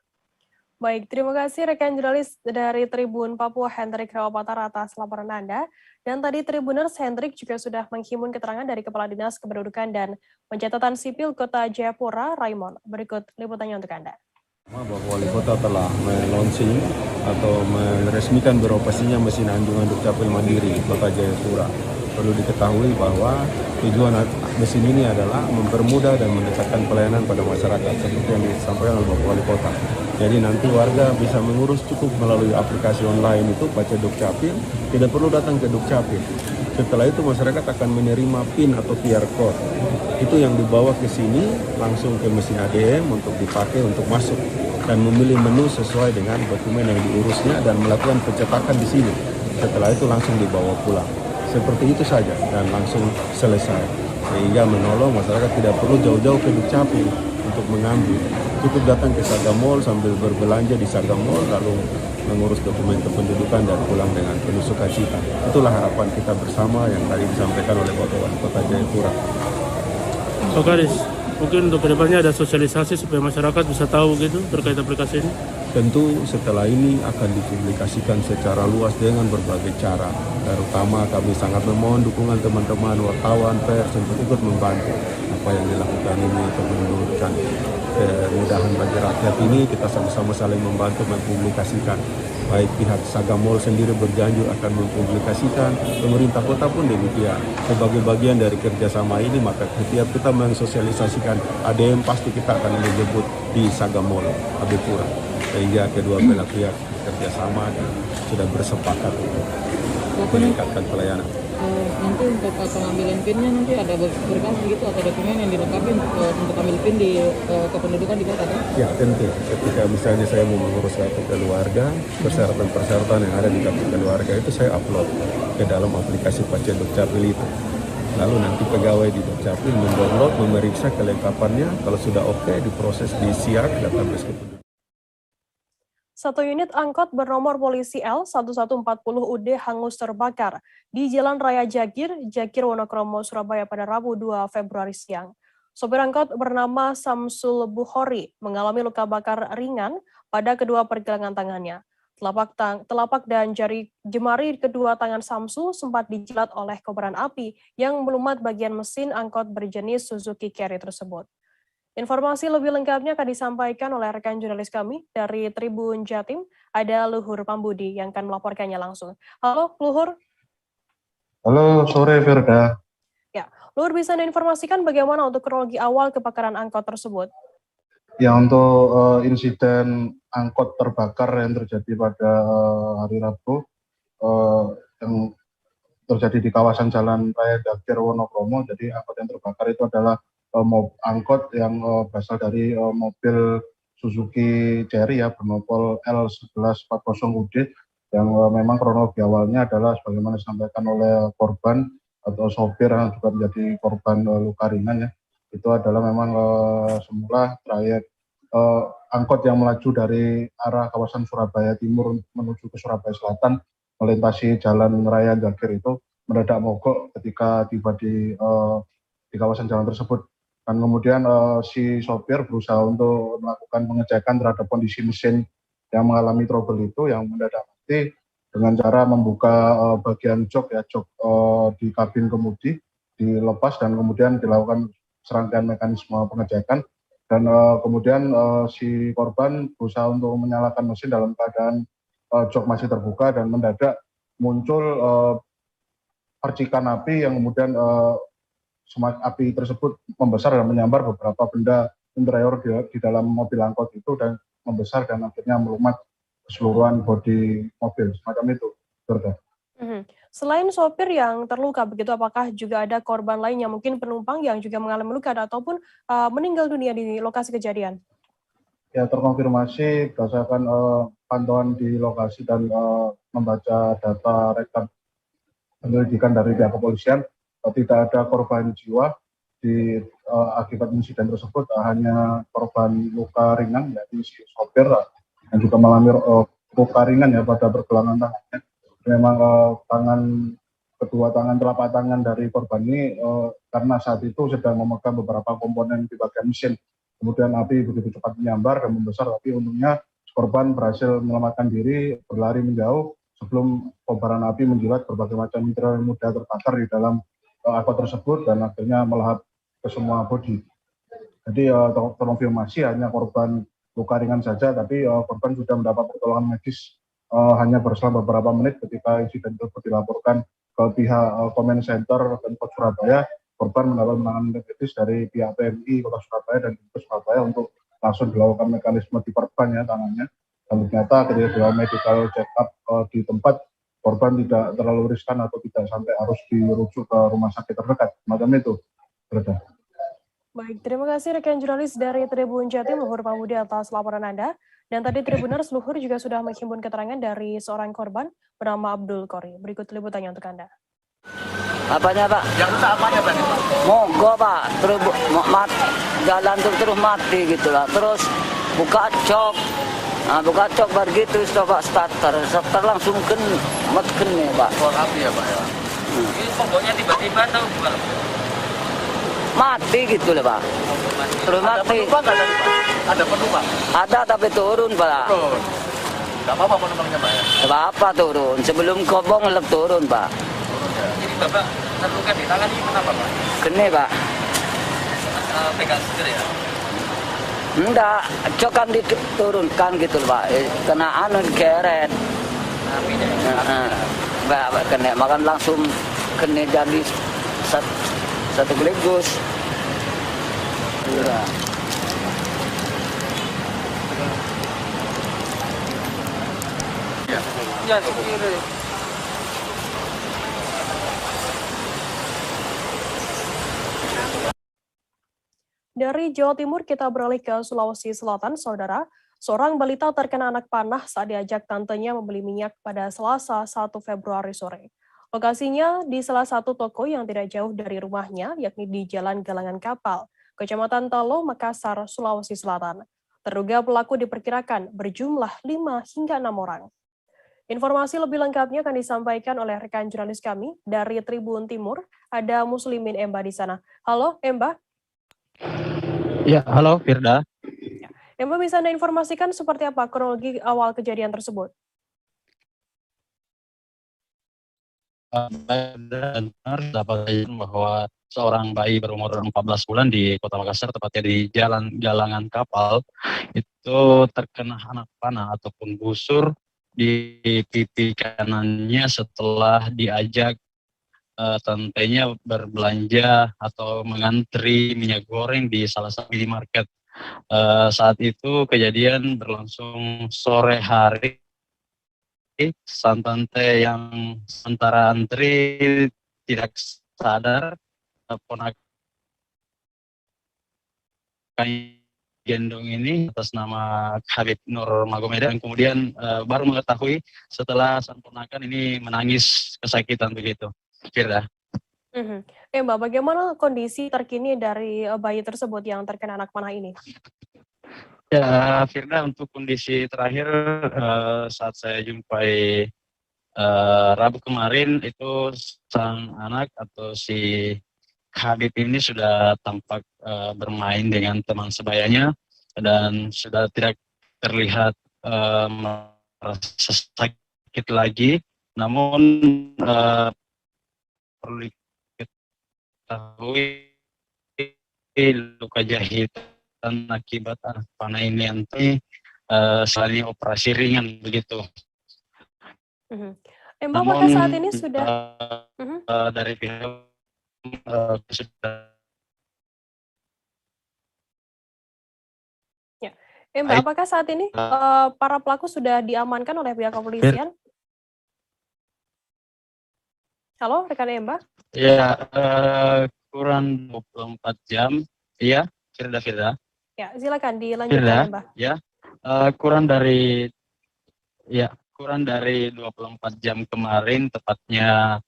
Baik, terima kasih rekan jurnalis dari Tribun Papua Hendrik Rewapatara atas laporan Anda. Dan tadi Tribuners, Hendrik juga sudah menghimpun keterangan dari Kepala Dinas Kependudukan dan Pencatatan Sipil Kota Jayapura, Raymond. Berikut liputannya untuk Anda. Bahwa Wali Kota telah meluncurkan atau meresmikan beroperasinya mesin Anjungan Dukcapil Mandiri Kota Jayapura. Perlu diketahui bahwa tujuan mesin ini adalah mempermudah dan mendekatkan pelayanan pada masyarakat seperti yang disampaikan oleh Bapak Wali Kota. Jadi nanti warga bisa mengurus cukup melalui aplikasi online itu Pace Dukcapil, tidak perlu datang ke Dukcapil. Setelah itu masyarakat akan menerima PIN atau QR code. Itu yang dibawa ke sini langsung ke mesin ADM untuk dipakai untuk masuk dan memilih menu sesuai dengan dokumen yang diurusnya dan melakukan pencetakan di sini. Setelah itu langsung dibawa pulang. Seperti itu saja dan langsung selesai. Sehingga menolong masyarakat tidak perlu jauh-jauh ke Dukcapil untuk mengambil. cukup datang ke Saga Mall sambil berbelanja di Saga Mall, lalu mengurus dokumen kependudukan dan pulang dengan penuh sukacita. Itulah harapan kita bersama yang tadi disampaikan oleh Bapak Wali Kota Jayapura. So Kadis, mungkin untuk kedepannya ada sosialisasi supaya masyarakat bisa tahu gitu terkait aplikasi ini? Tentu setelah ini akan dipublikasikan secara luas dengan berbagai cara. Terutama kami sangat memohon dukungan teman-teman wartawan, pers untuk ikut membantu apa yang dilakukan ini untuk menurunkan kemudahan bagi rakyat ini. Kita sama-sama saling membantu mempublikasikan. Baik pihak Saga Mall sendiri berjanji akan mempublikasikan, pemerintah kota pun demikian. Sebagai bagian dari kerjasama ini, maka setiap kita mensosialisasikan ADM pasti kita akan menyebut di Saga Mall Jayapura. Sehingga kedua belah pihak kerjasama dan sudah bersepakat untuk meningkatkan pelayanan. Nanti untuk pengambilan PIN-nya nanti ada berkas gitu atau dokumen yang dilengkapi untuk ambil PIN di kependudukan di kota kan? Ya tentu, ketika misalnya saya mau mengurus kartu keluarga, persyaratan-persyaratan yang ada di kartu keluarga itu saya upload ke dalam aplikasi Pasien Dukcapil itu. Lalu nanti pegawai di Dukcapil mendownload, memeriksa kelengkapannya, kalau sudah oke diproses di SIAK database kependudukan. Satu unit angkot bernomor polisi L1140UD hangus terbakar di Jalan Raya Jagir, Wonokromo, Surabaya pada Rabu 2 Februari siang. Sopir angkot bernama Samsul Bukhori mengalami luka bakar ringan pada kedua pergelangan tangannya. Telapak dan jemari kedua tangan Samsul sempat dijilat oleh kobaran api yang melumat bagian mesin angkot berjenis Suzuki Carry tersebut. Informasi lebih lengkapnya akan disampaikan oleh rekan jurnalis kami dari Tribun Jatim, ada Luhur Pambudi yang akan melaporkannya langsung. Halo, Luhur. Halo, sore Firda. Ya, Luhur bisa informasikan bagaimana untuk kronologi awal kebakaran angkot tersebut? Ya, untuk insiden angkot terbakar yang terjadi pada hari Rabu, yang terjadi di kawasan Jalan Raya Jagir, Wonokromo, jadi angkot yang terbakar itu adalah angkot yang berasal dari mobil Suzuki Carry ya bernomor L1140UD yang memang kronologi awalnya adalah sebagaimana disampaikan oleh korban atau sopir yang juga menjadi korban luka ringan ya. Itu adalah memang semula trayek angkot yang melaju dari arah kawasan Surabaya Timur menuju ke Surabaya Selatan melintasi Jalan Raya Jagir itu mendadak mogok ketika tiba di kawasan jalan tersebut. Dan kemudian si sopir berusaha untuk melakukan pengecekan terhadap kondisi mesin yang mengalami trouble itu yang mendadak mati dengan cara membuka bagian jok di kabin kemudi dilepas dan kemudian dilakukan serangkaian mekanisme pengecekan dan kemudian si korban berusaha untuk menyalakan mesin dalam keadaan jok masih terbuka dan mendadak muncul percikan api yang kemudian api tersebut membesar dan menyambar beberapa benda interior di dalam mobil angkot itu dan membesar dan akhirnya melumat keseluruhan bodi mobil semacam itu. Selain sopir yang terluka begitu, apakah juga ada korban lain yang mungkin penumpang yang juga mengalami luka ataupun meninggal dunia di lokasi kejadian? Ya terkonfirmasi berdasarkan pantauan di lokasi dan membaca data rekap penyelidikan dari pihak kepolisian. Tidak ada korban jiwa di akibat insiden tersebut, hanya korban luka ringan yaitu si sopir yang juga mengalami luka ringan ya pada pergelangan tangannya. Memang kedua tangan telapak tangan dari korban ini karena saat itu sedang memegang beberapa komponen di bagian mesin. Kemudian api begitu cepat menyambar dan membesar, tapi untungnya korban berhasil menyelamatkan diri, berlari menjauh sebelum kobaran api menjilat berbagai macam material yang mudah terbakar di dalam angkot tersebut dan akhirnya melahap ke semua bodi. Jadi terkonfirmasi hanya korban luka ringan saja, tapi korban sudah mendapat pertolongan medis hanya berselang beberapa menit ketika insiden tersebut dilaporkan ke pihak Comment Center Pemkot Surabaya. Korban mendapat penanganan medis dari pihak PMI Kota Surabaya dan Pemkot Surabaya untuk langsung dilakukan mekanisme diperban ya tangannya. Dan ternyata ketika dilakukan medical check up di tempat, korban tidak terlalu riskan atau tidak sampai harus dirujuk ke rumah sakit terdekat. Macam itu. Baik, terima kasih rekan jurnalis dari Tribun Jatim, Luhur Pambudi atas laporan Anda. Dan tadi Tribuners, Luhur juga sudah menghimpun keterangan dari seorang korban bernama Abdul Kori. Berikut liputannya untuk Anda. Apanya Pak? Yang rusak apanya Pak? Mogok Pak, terus jalan tuh terus mati gitu lah. Terus buka cok, nah, buka cok baru gitu coba starter langsung mati nih Pak. Keluar api ya Pak ya? Ini pokoknya tiba-tiba atau bukan? Mati gitu lah Pak. Terus Ada mati. penumpang nggak tadi Pak? Ada penumpang? Ada tapi turun Pak. Turun. Nggak apa-apa penumpangnya Pak ya? Nggak apa-apa turun, sebelum kobong lep turun Pak. Jadi Bapak terluka di tangan ini kenapa Pak? Kene Pak. Pegang sendiri ya? Enggak, cok kan diturunkan gitu loh Pak. Kena anu digeret. Enggak kena, makan langsung kena jadi satu gelegus. Iya. Ya, kiri. Dari Jawa Timur kita beralih ke Sulawesi Selatan, Saudara. Seorang balita terkena anak panah saat diajak tantenya membeli minyak pada Selasa 1 Februari sore. Lokasinya di salah satu toko yang tidak jauh dari rumahnya, yakni di Jalan Galangan Kapal, Kecamatan Talo, Makassar, Sulawesi Selatan. Terduga pelaku diperkirakan berjumlah 5 hingga 6 orang. Informasi lebih lengkapnya akan disampaikan oleh rekan jurnalis kami dari Tribun Timur. Ada Muslimin Emba di sana. Halo Emba. Ya, halo Firda. Emba bisa Anda informasikan seperti apa kronologi awal kejadian tersebut? Benar, dapat bahwa seorang bayi berumur 14 bulan di Kota Makassar, tepatnya di Jalan Galangan Kapal, itu terkena anak panah ataupun busur di pipi kanannya setelah diajak tantenya berbelanja atau mengantri minyak goreng di salah satu minimarket. Saat itu kejadian berlangsung sore hari. Sang tante yang sementara antri tidak sadar, ponakan gendong ini atas nama Habib Nur Magomeda, dan kemudian baru mengetahui setelah sang ponakan ini menangis kesakitan begitu. Firda. Mbak, bagaimana kondisi terkini dari bayi tersebut yang terkena anak panah ini? Ya, Firda, untuk kondisi terakhir saat saya jumpai Rabu kemarin itu sang anak atau si Habib ini sudah tampak bermain dengan teman sebayanya dan sudah tidak terlihat merasa sakit lagi. Namun perlu diketahui luka jahitan akibat anak panah ini nanti selain operasi ringan begitu. Mbak, apakah saat ini sudah dari pihak sudah. Ya, Mbak, apakah saat ini para pelaku sudah diamankan oleh pihak kepolisian? Halo, rekan Mbak? Ya, kurang 24 jam. Iya, Firda. Ya, silakan dilanjutkan, Mbak. Ya, kurang dari 24 jam kemarin, tepatnya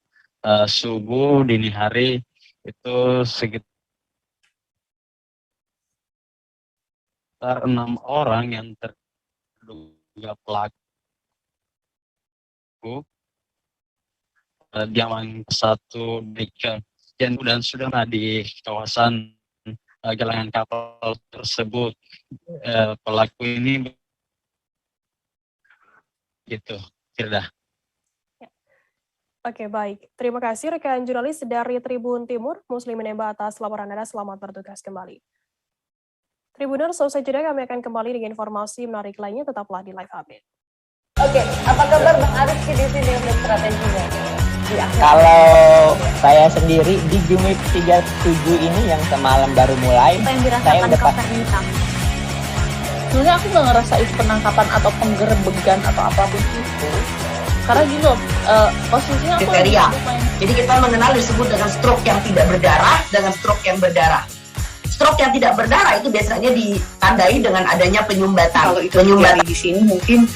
subuh dini hari, itu sekitar 6 orang yang terduga pelaku diamankan satu dan sudah di kawasan Galangan Kapal tersebut. Pelaku ini gitu, Firda. Oke, baik. Terima kasih rekan jurnalis dari Tribun Timur, Muslimin Emba, atas laporan Anda. Selamat bertugas kembali. Tribuners, selesai jeda kami akan kembali dengan informasi menarik lainnya. Tetaplah di Live Update. Oke, apa kabar Bang Arif di sini untuk strateginya? Kalau saya sendiri di Jumip 37 ini yang semalam baru mulai, saya udah pasti. Sebenarnya aku nggak ngerasain penangkapan atau penggerebegan atau apapun itu. Karena gini loh, posisinya aku kriteria. Jadi kita mengenal disebut dengan stroke yang tidak berdarah dengan stroke yang berdarah. Stroke yang tidak berdarah itu biasanya ditandai dengan adanya penyumbatan. Kalau itu terjadi di sini mungkin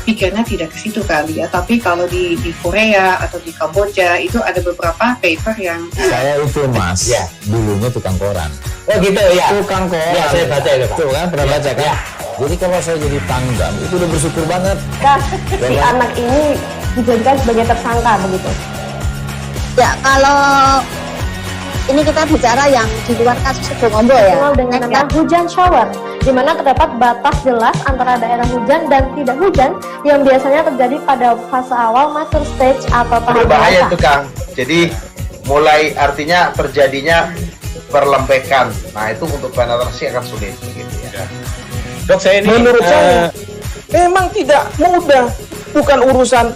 pikirnya tidak ke situ kali ya. Tapi kalau di Korea atau di Kamboja itu ada beberapa paper yang saya itu mas, ya. Dulunya tukang koran. Oh gitu ya. Tukang koran. Ya, saya baca itu Pak. Tuh kan pernah baca kan? Ya. Jadi kalau saya jadi pangdam itu udah bersyukur banget. Si anak ini dijadikan sebagai tersangka begitu. Ya kalau ini kita bicara yang di luar kasus Sebongombo ya. Dengan nama hujan shower, di mana terdapat batas jelas antara daerah hujan dan tidak hujan yang biasanya terjadi pada fase awal mature stage atau tahap berbahaya itu Kang. Jadi mulai artinya terjadinya perlembekan. Nah itu untuk penetrasi akan sulit begitu ya. Dok, saya ini menurut saya memang tidak mudah, bukan urusan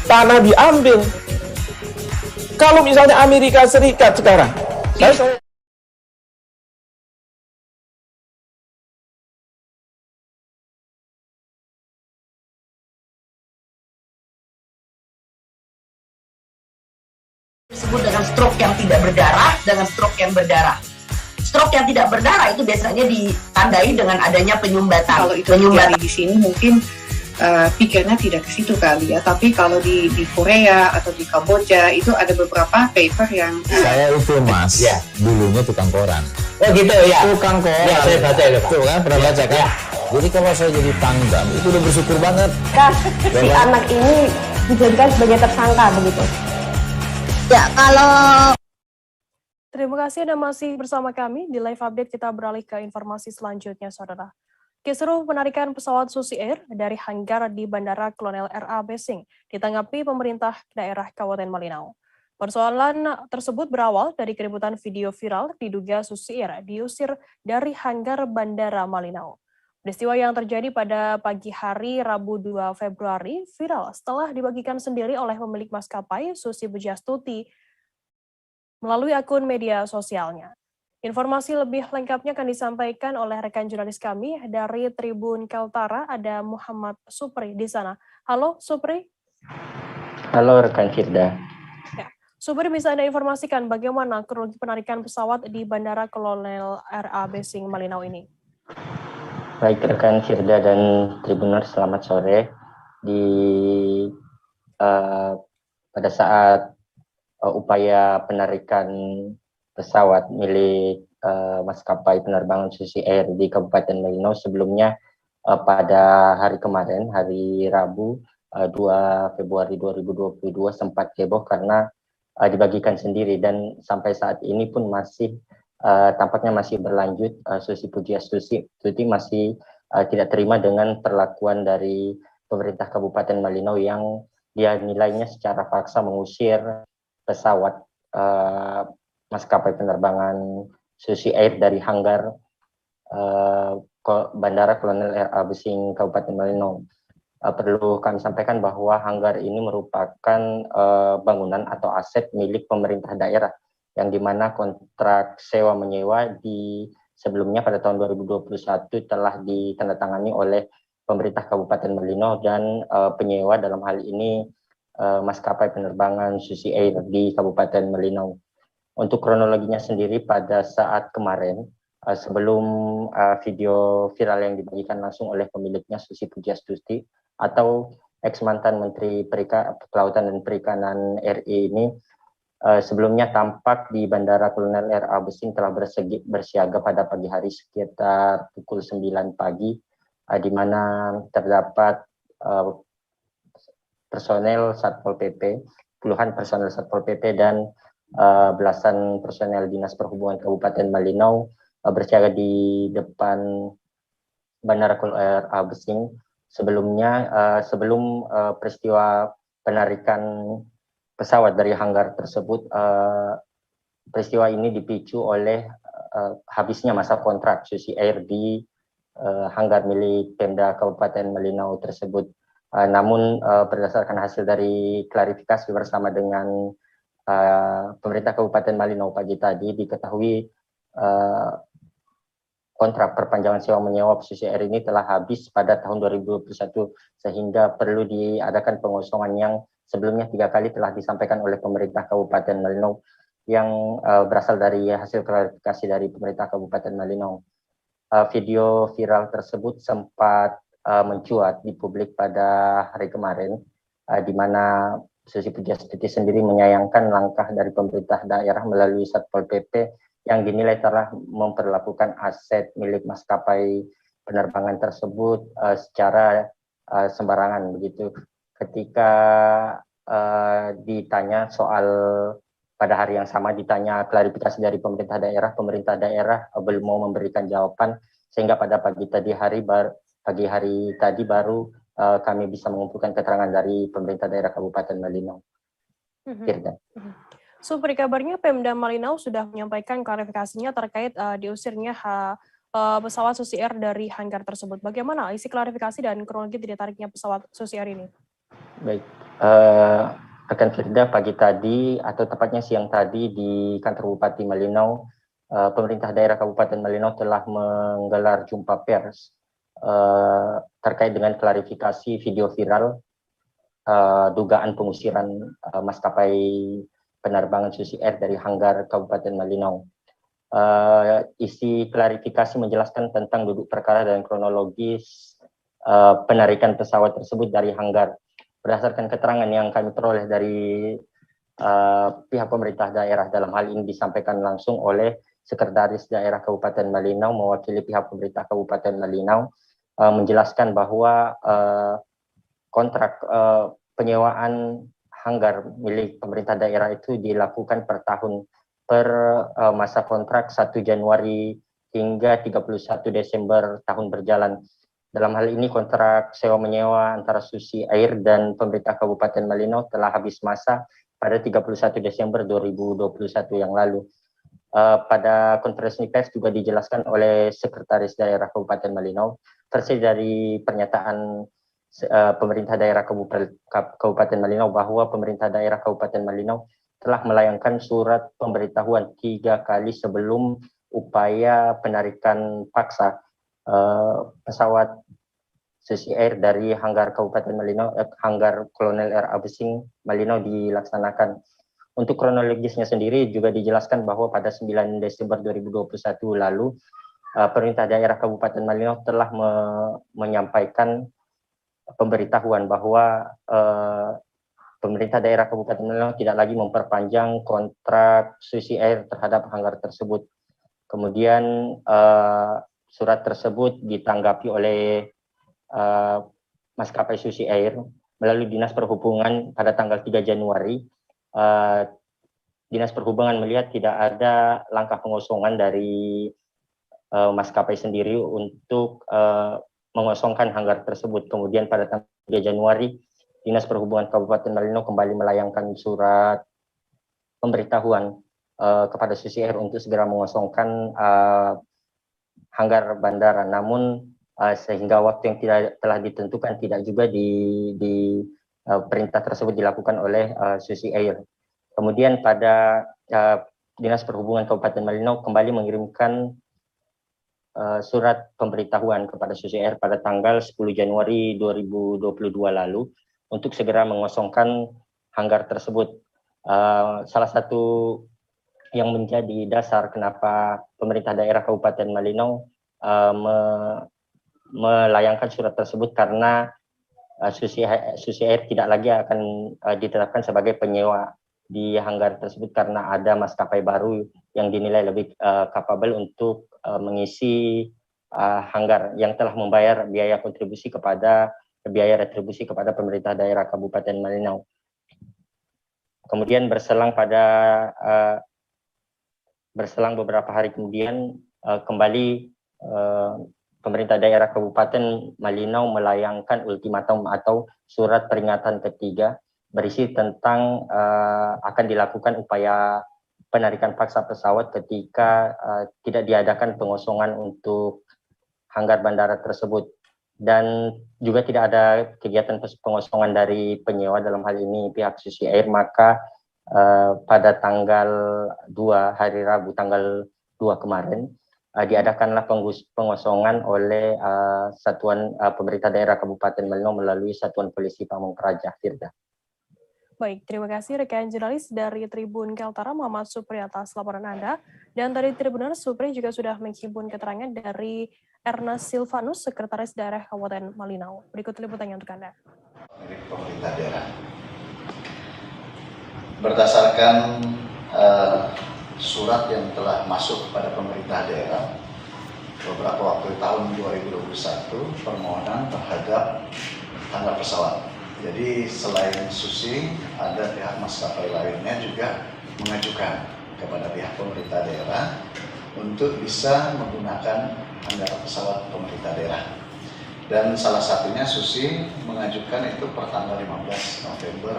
tanah diambil. Kalau misalnya Amerika Serikat sekarang, saya disebut dengan stroke yang tidak berdarah dengan stroke yang berdarah. Stroke yang tidak berdarah itu biasanya ditandai dengan adanya penyumbatan. Kalau itu terjadi di sini mungkin pikirnya tidak ke situ kali ya. Tapi kalau di Korea atau di Kamboja itu ada beberapa paper yang saya itu mas, ya. Dulunya tukang koran. Oh gitu ya. Tukang koran. Ya, saya baca itu Pak. Tuh kan pernah baca kan? Ya. Jadi kalau saya jadi pangdam itu udah bersyukur banget. Si anak ini dijadikan sebagai tersangka begitu. Ya kalau Terima kasih Anda masih bersama kami. Di live update kita beralih ke informasi selanjutnya, Saudara. Kisruh penarikan pesawat Susi Air dari hanggar di Bandara Kolonel R.A. Besing ditanggapi pemerintah daerah Kabupaten Malinau. Persoalan tersebut berawal dari keributan video viral diduga Susi Air diusir dari hanggar Bandara Malinau. Peristiwa yang terjadi pada pagi hari Rabu 2 Februari viral setelah dibagikan sendiri oleh pemilik maskapai Susi Pujiastuti melalui akun media sosialnya. Informasi lebih lengkapnya akan disampaikan oleh rekan jurnalis kami dari Tribun Kaltara, ada Muhammad Supri di sana. Halo Supri. Halo rekan Firda. Ya. Supri, bisa Anda informasikan bagaimana kronologi penarikan pesawat di Bandara Kolonel R.A. Besing Malinau ini? Baik rekan Firda dan Tribuners, selamat sore. Pada saat upaya penarikan pesawat milik maskapai penerbangan Susi Air di Kabupaten Malinau sebelumnya pada hari kemarin, hari Rabu 2 Februari 2022 sempat heboh karena dibagikan sendiri dan sampai saat ini pun masih tampaknya masih berlanjut. Susi Pujiastuti masih tidak terima dengan perlakuan dari pemerintah Kabupaten Malinau yang dia nilainya secara paksa mengusir pesawat maskapai penerbangan Susi Air dari hanggar Bandara Kolonel R.A. Besing Kabupaten Malinau. Perlu kami sampaikan bahwa hanggar ini merupakan bangunan atau aset milik pemerintah daerah yang dimana kontrak sewa menyewa di sebelumnya pada tahun 2021 telah ditandatangani oleh pemerintah Kabupaten Malinau dan penyewa dalam hal ini maskapai penerbangan Susi Air di Kabupaten Malinau. Untuk kronologinya sendiri pada saat kemarin, sebelum video viral yang dibagikan langsung oleh pemiliknya Susi Pujiastuti atau ex-mantan Menteri Kelautan dan Perikanan RI ini, sebelumnya tampak di Bandara Kolonel R.A. Besing telah bersiaga pada pagi hari sekitar pukul 9 pagi, di mana terdapat personel Satpol PP, puluhan personel Satpol PP dan belasan personel Dinas Perhubungan Kabupaten Malinau bersiaga di depan Bandara Kolonel R.A. Besing. Sebelumnya, sebelum peristiwa penarikan pesawat dari hanggar tersebut, peristiwa ini dipicu oleh habisnya masa kontrak Susi Air di hanggar milik Pemda Kabupaten Malinau tersebut. Namun berdasarkan hasil dari klarifikasi bersama dengan pemerintah Kabupaten Malinau pagi tadi diketahui kontrak perpanjangan sewa menyewa Susi Air ini telah habis pada tahun 2021 sehingga perlu diadakan pengosongan yang sebelumnya 3 kali telah disampaikan oleh pemerintah Kabupaten Malinau yang berasal dari hasil klarifikasi dari pemerintah Kabupaten Malinau. Video viral tersebut sempat mencuat di publik pada hari kemarin, di mana Susi Pujastuti sendiri menyayangkan langkah dari pemerintah daerah melalui Satpol PP yang dinilai telah memperlakukan aset milik maskapai penerbangan tersebut secara sembarangan begitu. Ketika ditanya soal pada hari yang sama ditanya klarifikasi dari pemerintah daerah belum mau memberikan jawaban, sehingga pada pagi hari tadi baru kami bisa mengumpulkan keterangan dari pemerintah daerah Kabupaten Malinau. Supri, kabarnya Pemda Malinau sudah menyampaikan klarifikasinya terkait diusirnya pesawat Susi Air dari hanggar tersebut. Bagaimana isi klarifikasi dan kronologi ditariknya pesawat Susi Air ini? Baik, rekan Firda, pagi tadi atau tepatnya siang tadi di kantor Bupati Malinau, pemerintah daerah Kabupaten Malinau telah menggelar jumpa pers terkait dengan klarifikasi video viral dugaan pengusiran maskapai penerbangan Susi Air dari hanggar Kabupaten Malinau. Isi klarifikasi menjelaskan tentang duduk perkara dan kronologis penarikan pesawat tersebut dari hanggar. Berdasarkan keterangan yang kami peroleh dari pihak pemerintah daerah, dalam hal ini disampaikan langsung oleh Sekretaris Daerah Kabupaten Malinau mewakili pihak pemerintah Kabupaten Malinau, menjelaskan bahwa kontrak penyewaan hanggar milik pemerintah daerah itu dilakukan per tahun, per masa kontrak 1 Januari hingga 31 Desember tahun berjalan. Dalam hal ini kontrak sewa-menyewa antara Susi Air dan pemerintah Kabupaten Malinau telah habis masa pada 31 Desember 2021 yang lalu. Pada konferensi pers juga dijelaskan oleh Sekretaris Daerah Kabupaten Malinau, versi dari pernyataan pemerintah daerah Kabupaten Malinau bahwa pemerintah daerah Kabupaten Malinau telah melayangkan surat pemberitahuan 3 kali sebelum upaya penarikan paksa pesawat Susi Air dari hanggar Kabupaten Malinau, hanggar Kolonel R. Abesing Malinau dilaksanakan. Untuk kronologisnya sendiri juga dijelaskan bahwa pada 9 Desember 2021 lalu, pemerintah daerah Kabupaten Malinau telah menyampaikan pemberitahuan bahwa pemerintah daerah Kabupaten Malinau tidak lagi memperpanjang kontrak Susi Air terhadap hanggar tersebut. Kemudian surat tersebut ditanggapi oleh maskapai Susi Air melalui Dinas Perhubungan pada tanggal 3 Januari. Dinas Perhubungan melihat tidak ada langkah pengosongan dari maskapai sendiri untuk mengosongkan hanggar tersebut. Kemudian pada tanggal 3 Januari, Dinas Perhubungan Kabupaten Malinau kembali melayangkan surat pemberitahuan kepada Susi Air untuk segera mengosongkan hanggar bandara. Namun sehingga waktu yang telah ditentukan tidak juga di perintah tersebut dilakukan oleh Susi Air. Kemudian pada Dinas Perhubungan Kabupaten Malinau kembali mengirimkan surat pemberitahuan kepada Susi Air pada tanggal 10 Januari 2022 lalu untuk segera mengosongkan hanggar tersebut. Salah satu yang menjadi dasar kenapa pemerintah daerah Kabupaten Malinau melayangkan surat tersebut karena Susi Air tidak lagi akan ditetapkan sebagai penyewa di hanggar tersebut karena ada maskapai baru yang dinilai lebih kapabel untuk mengisi hanggar yang telah membayar biaya retribusi kepada pemerintah daerah Kabupaten Malinau. Kemudian berselang beberapa hari kemudian kembali pemerintah daerah Kabupaten Malinau melayangkan ultimatum atau surat peringatan ketiga berisi tentang akan dilakukan upaya penarikan paksa pesawat ketika tidak diadakan pengosongan untuk hanggar bandara tersebut, dan juga tidak ada kegiatan pengosongan dari penyewa, dalam hal ini pihak Susi Air. Maka pada tanggal 2 hari Rabu tanggal 2 kemarin diadakanlah pengosongan oleh Satuan Pemerintah Daerah Kabupaten Malinau melalui Satuan Polisi Pamong Praja. Firda. Baik, terima kasih rekan jurnalis dari Tribun Kaltara Muhammad Supri atas laporan Anda. Dan dari Tribuners, Supri juga sudah menghimpun keterangan dari Ernest Silvanus, Sekretaris Daerah Kabupaten Malinau. Berikut liputannya untuk Anda. Pemerintah daerah. Berdasarkan surat yang telah masuk kepada pemerintah daerah beberapa waktu tahun 2021, permohonan terhadap tanggal pesawat. Jadi selain SUSI, ada pihak maskapai lainnya juga mengajukan kepada pihak pemerintah daerah untuk bisa menggunakan anggaran pesawat pemerintah daerah. Dan salah satunya SUSI mengajukan itu per tanggal 15 November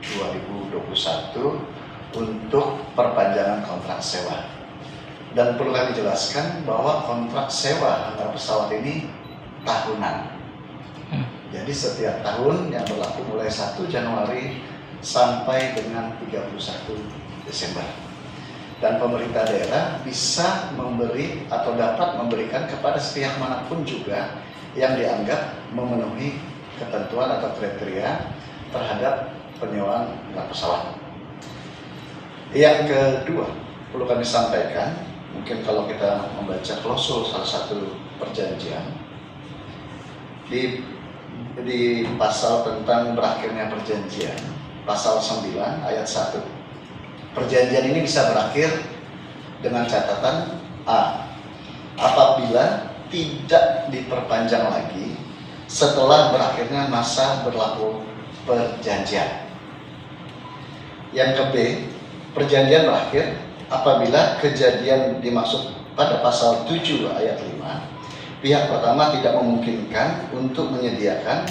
2021 untuk perpanjangan kontrak sewa. Dan perlu kami jelaskan bahwa kontrak sewa anggaran pesawat ini tahunan. Jadi setiap tahun yang berlaku mulai 1 Januari sampai dengan 31 Desember. Dan pemerintah daerah bisa memberi atau dapat memberikan kepada sepihak manapun juga yang dianggap memenuhi ketentuan atau kriteria terhadap penyewaan anggaran pesawat. Yang kedua, perlu kami sampaikan, mungkin kalau kita membaca klausul salah satu perjanjian, di pasal tentang berakhirnya perjanjian, pasal 9 ayat 1. Perjanjian ini bisa berakhir dengan catatan A. Apabila tidak diperpanjang lagi setelah berakhirnya masa berlaku perjanjian. Yang ke B, perjanjian berakhir apabila kejadian dimaksud pada pasal 7 ayat 5, pihak pertama tidak memungkinkan untuk menyediakan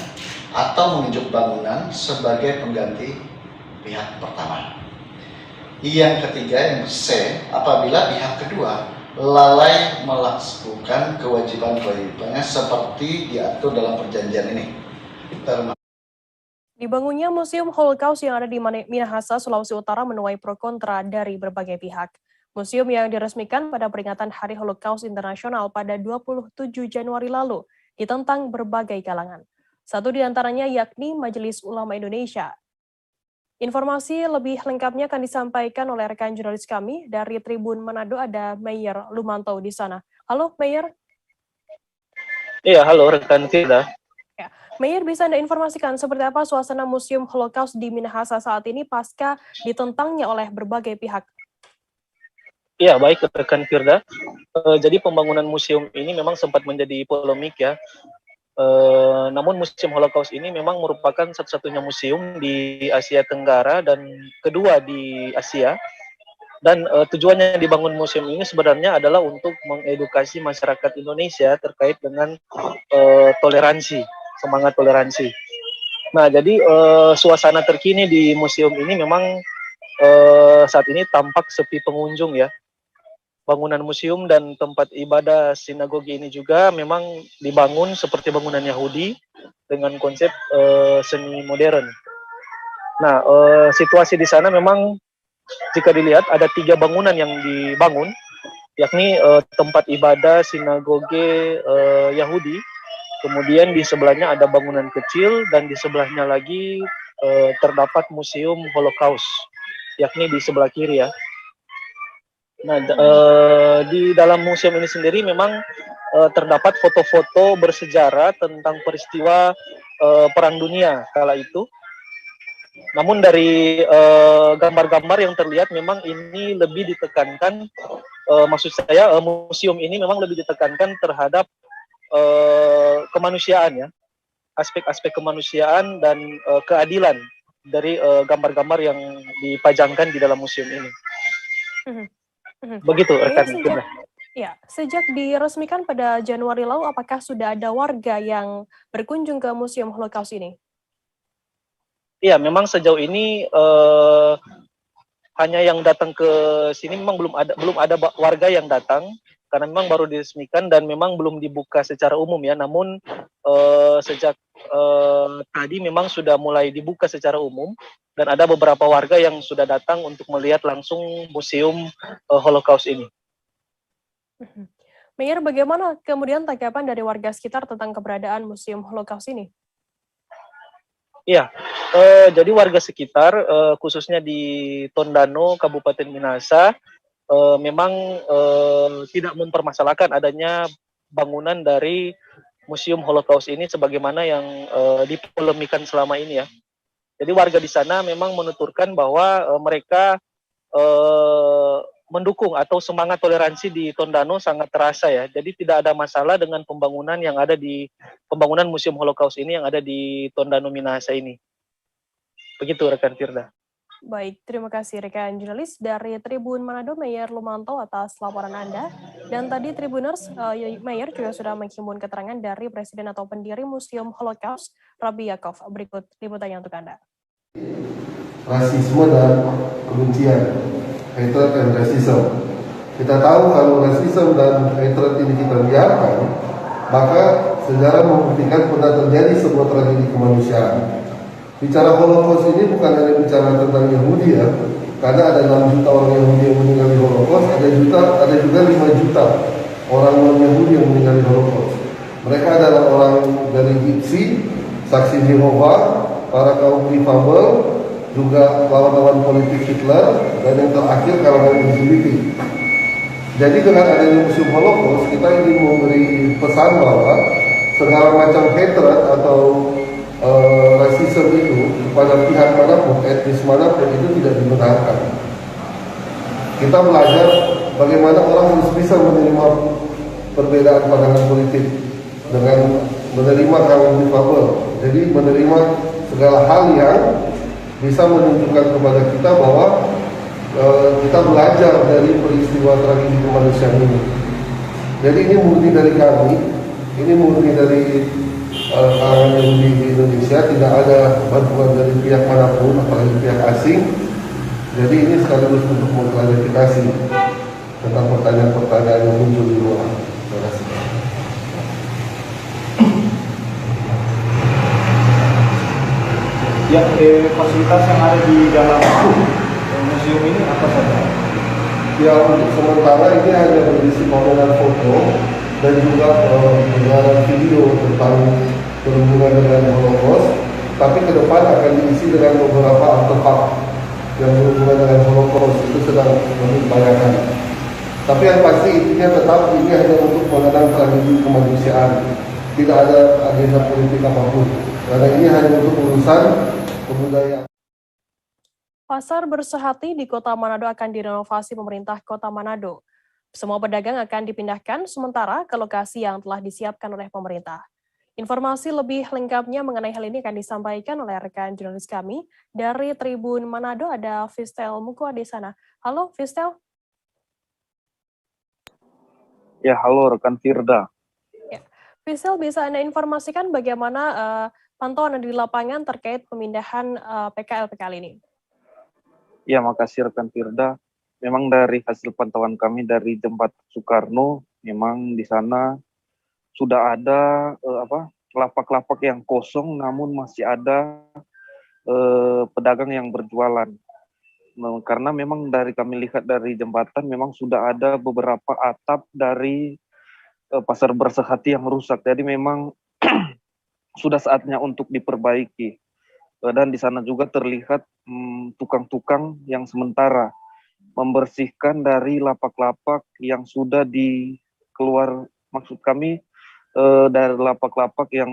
atau menunjuk bangunan sebagai pengganti pihak pertama. Yang ketiga, yang C, apabila pihak kedua lalai melakukan kewajiban-kewajibannya seperti diatur dalam perjanjian ini. Dibangunnya Museum Holocaust yang ada di Minahasa, Sulawesi Utara menuai pro kontra dari berbagai pihak. Museum yang diresmikan pada peringatan Hari Holocaust Internasional pada 27 Januari lalu ditentang berbagai kalangan. Satu di antaranya yakni Majelis Ulama Indonesia. Informasi lebih lengkapnya akan disampaikan oleh rekan jurnalis kami dari Tribun Manado, ada Mayer Lumanto di sana. Halo Mayer. Iya, halo rekan kita. Ya, Mayer, bisa Anda informasikan seperti apa suasana Museum Holocaust di Minahasa saat ini pasca ditentangnya oleh berbagai pihak? Iya, baik rekan Firda. Jadi pembangunan museum ini memang sempat menjadi polemik ya. Namun Museum Holocaust ini memang merupakan satu-satunya museum di Asia Tenggara dan kedua di Asia. Dan tujuannya dibangun museum ini sebenarnya adalah untuk mengedukasi masyarakat Indonesia terkait dengan toleransi, semangat toleransi. Nah, jadi suasana terkini di museum ini memang saat ini tampak sepi pengunjung ya. Bangunan museum dan tempat ibadah sinagogi ini juga memang dibangun seperti bangunan Yahudi dengan konsep seni modern. Nah, situasi di sana memang jika dilihat ada 3 bangunan yang dibangun, yakni tempat ibadah sinagoge Yahudi, kemudian di sebelahnya ada bangunan kecil dan di sebelahnya lagi terdapat Museum Holocaust, yakni di sebelah kiri ya. Nah, di dalam museum ini sendiri memang terdapat foto-foto bersejarah tentang peristiwa Perang Dunia kala itu. Namun dari gambar-gambar yang terlihat memang ini lebih ditekankan, maksud saya museum ini memang lebih ditekankan terhadap kemanusiaan ya, aspek-aspek kemanusiaan dan keadilan dari gambar-gambar yang dipajangkan di dalam museum ini. Begitu rekan kita. Ya, sejak diresmikan pada Januari lalu, apakah sudah ada warga yang berkunjung ke Museum Holocaust ini? Iya, memang sejauh ini hanya yang datang ke sini memang belum ada warga yang datang karena memang baru diresmikan dan memang belum dibuka secara umum ya. Namun sejak tadi memang sudah mulai dibuka secara umum dan ada beberapa warga yang sudah datang untuk melihat langsung Museum Holocaust ini. Mayer, bagaimana kemudian tanggapan dari warga sekitar tentang keberadaan Museum Holocaust ini? Iya, jadi warga sekitar khususnya di Tondano, Kabupaten Minahasa, memang tidak mempermasalahkan adanya bangunan dari Museum Holocaust ini sebagaimana yang dipolemikan selama ini ya. Jadi warga di sana memang menuturkan bahwa mereka mendukung atau semangat toleransi di Tondano sangat terasa ya. Jadi tidak ada masalah dengan pembangunan yang ada di pembangunan Museum Holocaust ini yang ada di Tondano Minahasa ini. Begitu rekan Firda. Baik, terima kasih rekan jurnalis dari Tribun Manado, Mayer Lumanto atas laporan Anda. Dan tadi Tribuners, Mayer juga sudah menghimpun keterangan dari Presiden atau pendiri Museum Holocaust, Rabbi Yaakov. Berikut liputannya untuk Anda. Rasisme dan kebencian, hatred and racism. Kita tahu kalau rasisme dan hatred ini kita biarkan, maka sejarah membuktikan pernah terjadi sebuah tragedi kemanusiaan. Bicara Holocaust ini bukan hanya bicara tentang Yahudi ya, karena ada 6 juta orang Yahudi yang meninggal di Holocaust, ada juga 5 juta orang non-Yahudi yang meninggal di Holocaust. Mereka adalah orang dari Gypsy, saksi Jehovah, para kaum difabel, juga lawan-lawan politik Hitler, dan yang terakhir kalangan LGBT. Jadi dengan adanya Museum Holocaust, kita ingin memberi pesan bahwa segala macam hatred atau rasisme itu pada pihak manapun, etnis manapun itu tidak dibenarkan. Kita belajar bagaimana orang harus bisa menerima perbedaan pandangan politik dengan menerima kaum difabel. Jadi menerima segala hal yang bisa menunjukkan kepada kita bahwa kita belajar dari peristiwa tragedi kemanusiaan ini. Jadi ini murni dari kami, ini murni dari kalangan Yahudi di Indonesia, tidak ada bantuan dari pihak manapun, apalagi pihak asing. Jadi ini sekaligus untuk mengklarifikasi tentang pertanyaan-pertanyaan yang muncul di luar. Terima kasih. Ya, fasilitas yang ada di dalam museum ini apa saja? Ya, untuk sementara ini hanya berisi pameran foto dan juga pengarahan video tentang berhubungan dengan Holocaust, tapi ke depan akan diisi dengan beberapa artefak yang berhubungan dengan Holocaust, itu sedang diupayakan. Tapi yang pasti intinya tetap ini hanya untuk mengenang tragedi kemanusiaan, tidak ada agenda politik apapun, karena ini hanya untuk urusan kebudayaan. Pasar Bersehati di Kota Manado akan direnovasi pemerintah Kota Manado. Semua pedagang akan dipindahkan sementara ke lokasi yang telah disiapkan oleh pemerintah. Informasi lebih lengkapnya mengenai hal ini akan disampaikan oleh rekan jurnalis kami dari Tribun Manado, ada Fistel Mukwa di sana. Halo Fistel. Ya, halo rekan Firda. Ya. Fistel, bisa Anda informasikan bagaimana pantauan di lapangan terkait pemindahan PKL ini? Ya, makasih rekan Firda. Memang dari hasil pantauan kami dari Jembatan Soekarno, memang di sana sudah ada lapak-lapak yang kosong, namun masih ada pedagang yang berjualan. Karena memang dari kami lihat dari jembatan, memang sudah ada beberapa atap dari Pasar Bersehati yang rusak. Jadi memang sudah saatnya untuk diperbaiki. Dan di sana juga terlihat tukang-tukang yang sementara membersihkan dari lapak-lapak yang sudah dikeluar, maksud kami dari lapak-lapak yang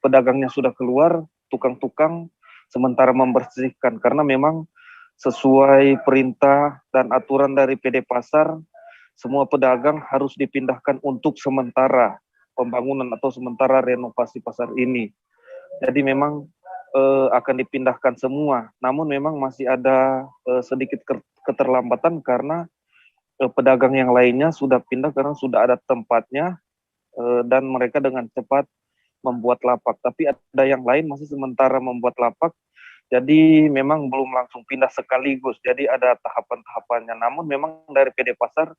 pedagangnya sudah keluar, tukang-tukang sementara membersihkan, karena memang sesuai perintah dan aturan dari PD Pasar, semua pedagang harus dipindahkan untuk sementara pembangunan atau sementara renovasi pasar ini. Jadi memang akan dipindahkan semua, namun memang masih ada sedikit keterlambatan karena pedagang yang lainnya sudah pindah karena sudah ada tempatnya dan mereka dengan cepat membuat lapak. Tapi ada yang lain masih sementara membuat lapak, jadi memang belum langsung pindah sekaligus. Jadi ada tahapan-tahapannya. Namun memang dari PD Pasar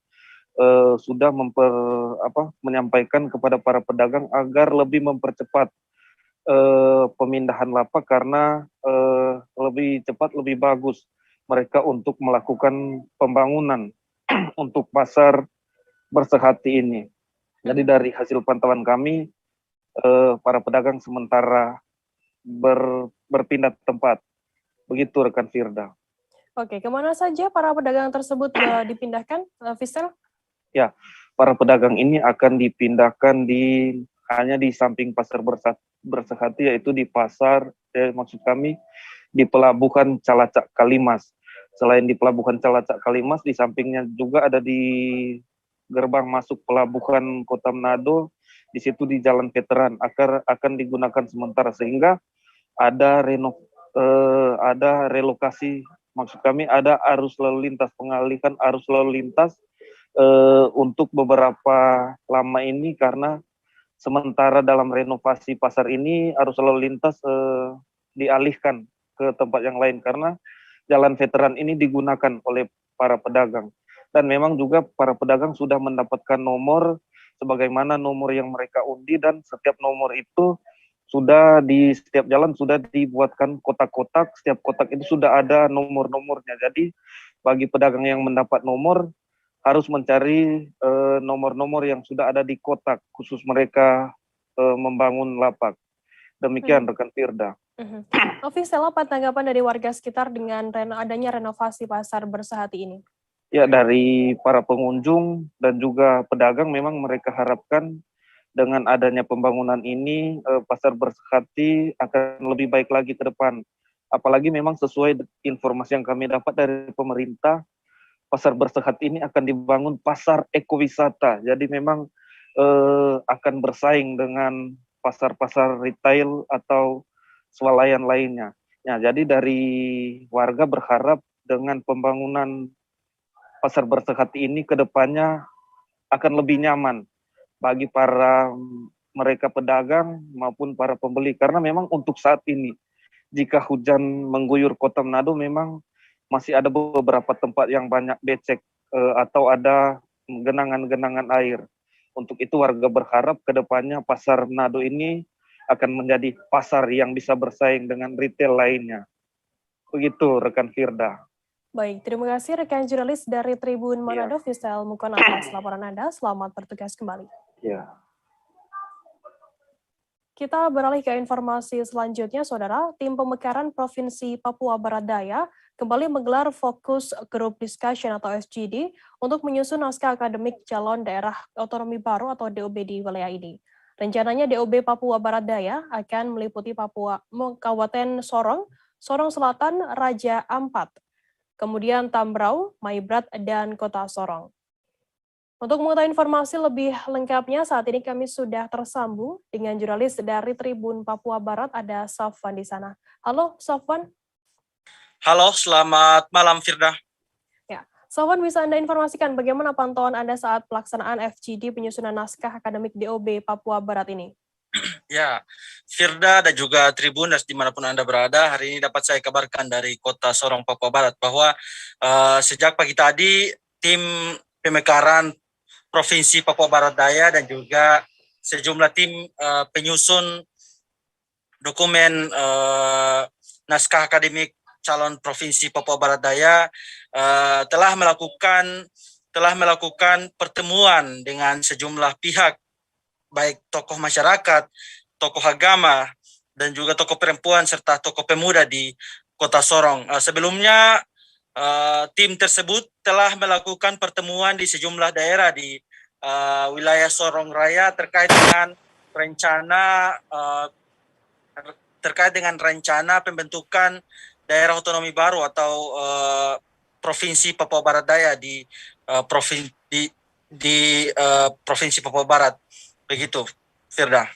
sudah menyampaikan kepada para pedagang agar lebih mempercepat pemindahan lapak karena lebih cepat lebih bagus mereka untuk melakukan pembangunan untuk Pasar Bersehati ini. Jadi dari hasil pantauan kami, para pedagang sementara berpindah tempat. Begitu rekan Firda. Oke, kemana saja para pedagang tersebut dipindahkan, Fistel? Ya, para pedagang ini akan dipindahkan hanya di samping pasar Bersehati, yaitu di pasar, maksud kami di Pelabuhan Calacak Kalimas. Selain di Pelabuhan Calacak Kalimas, di sampingnya juga ada di gerbang masuk Pelabuhan Kota Manado, di situ di Jalan Veteran akan digunakan sementara, sehingga ada relokasi, maksud kami ada arus lalu lintas, pengalihan arus lalu lintas untuk beberapa lama ini, karena sementara dalam renovasi pasar ini arus lalu lintas dialihkan ke tempat yang lain karena Jalan Veteran ini digunakan oleh para pedagang. Dan memang juga para pedagang sudah mendapatkan nomor sebagaimana nomor yang mereka undi, dan setiap nomor itu sudah di setiap jalan sudah dibuatkan kotak-kotak, setiap kotak itu sudah ada nomor-nomornya. Jadi bagi pedagang yang mendapat nomor harus mencari nomor-nomor yang sudah ada di kotak khusus mereka membangun lapak. Demikian rekan Firda. Official, apa tanggapan dari warga sekitar dengan adanya renovasi pasar Bersehati ini? Ya, dari para pengunjung dan juga pedagang memang mereka harapkan dengan adanya pembangunan ini pasar Bersehati akan lebih baik lagi ke depan. Apalagi memang sesuai informasi yang kami dapat dari pemerintah, pasar Bersehati ini akan dibangun pasar ekowisata. Jadi memang akan bersaing dengan pasar-pasar retail atau swalayan lainnya. Ya, jadi dari warga berharap dengan pembangunan pasar Bersehati ini ke depannya akan lebih nyaman bagi para mereka pedagang maupun para pembeli. Karena memang untuk saat ini, jika hujan mengguyur Kota Manado, memang masih ada beberapa tempat yang banyak becek atau ada genangan-genangan air. Untuk itu warga berharap ke depannya pasar Manado ini akan menjadi pasar yang bisa bersaing dengan retail lainnya. Begitu rekan Firda. Baik, terima kasih rekan jurnalis dari Tribun Manado, Fisel Mukon, atas laporan Anda. Selamat bertugas kembali. Ya. Kita beralih ke informasi selanjutnya, Saudara. Tim Pemekaran Provinsi Papua Barat Daya kembali menggelar Fokus Group Discussion atau FGD untuk menyusun naskah akademik calon daerah otonomi baru atau DOB di wilayah ini. Rencananya DOB Papua Barat Daya akan meliputi Kabupaten Sorong, Sorong Selatan, Raja Ampat, kemudian Tambrau, Maibrat, dan Kota Sorong. Untuk mengetahui informasi lebih lengkapnya, saat ini kami sudah tersambung dengan jurnalis dari Tribun Papua Barat, ada Safwan di sana. Halo, Safwan. Halo, selamat malam, Firda. Ya, Safwan, bisa Anda informasikan bagaimana pantauan Anda saat pelaksanaan FGD penyusunan naskah akademik DOB Papua Barat ini? Ya, Firda dan juga Tribun dimanapun Anda berada, hari ini dapat saya kabarkan dari Kota Sorong, Papua Barat, bahwa sejak pagi tadi, tim pemekaran Provinsi Papua Barat Daya dan juga sejumlah tim penyusun dokumen naskah akademik calon Provinsi Papua Barat Daya telah melakukan pertemuan dengan sejumlah pihak, baik tokoh masyarakat, tokoh agama, dan juga tokoh perempuan serta tokoh pemuda di Kota Sorong. Sebelumnya tim tersebut telah melakukan pertemuan di sejumlah daerah di wilayah Sorong Raya terkait dengan rencana pembentukan daerah otonomi baru atau Provinsi Papua Barat Daya di Provinsi Papua Barat. Begitu, Firda.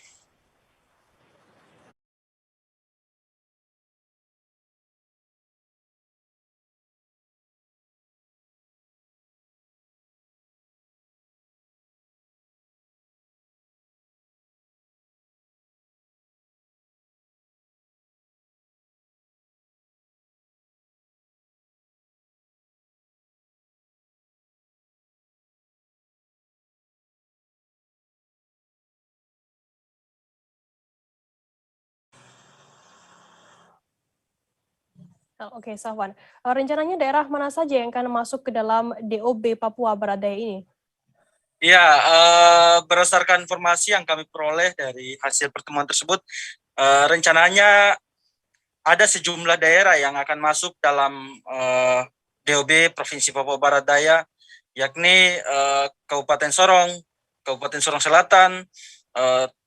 Oke, Safwan. Rencananya daerah mana saja yang akan masuk ke dalam DOB Papua Barat Daya ini? Ya, berdasarkan informasi yang kami peroleh dari hasil pertemuan tersebut, rencananya ada sejumlah daerah yang akan masuk dalam DOB Provinsi Papua Barat Daya, yakni Kabupaten Sorong, Kabupaten Sorong Selatan,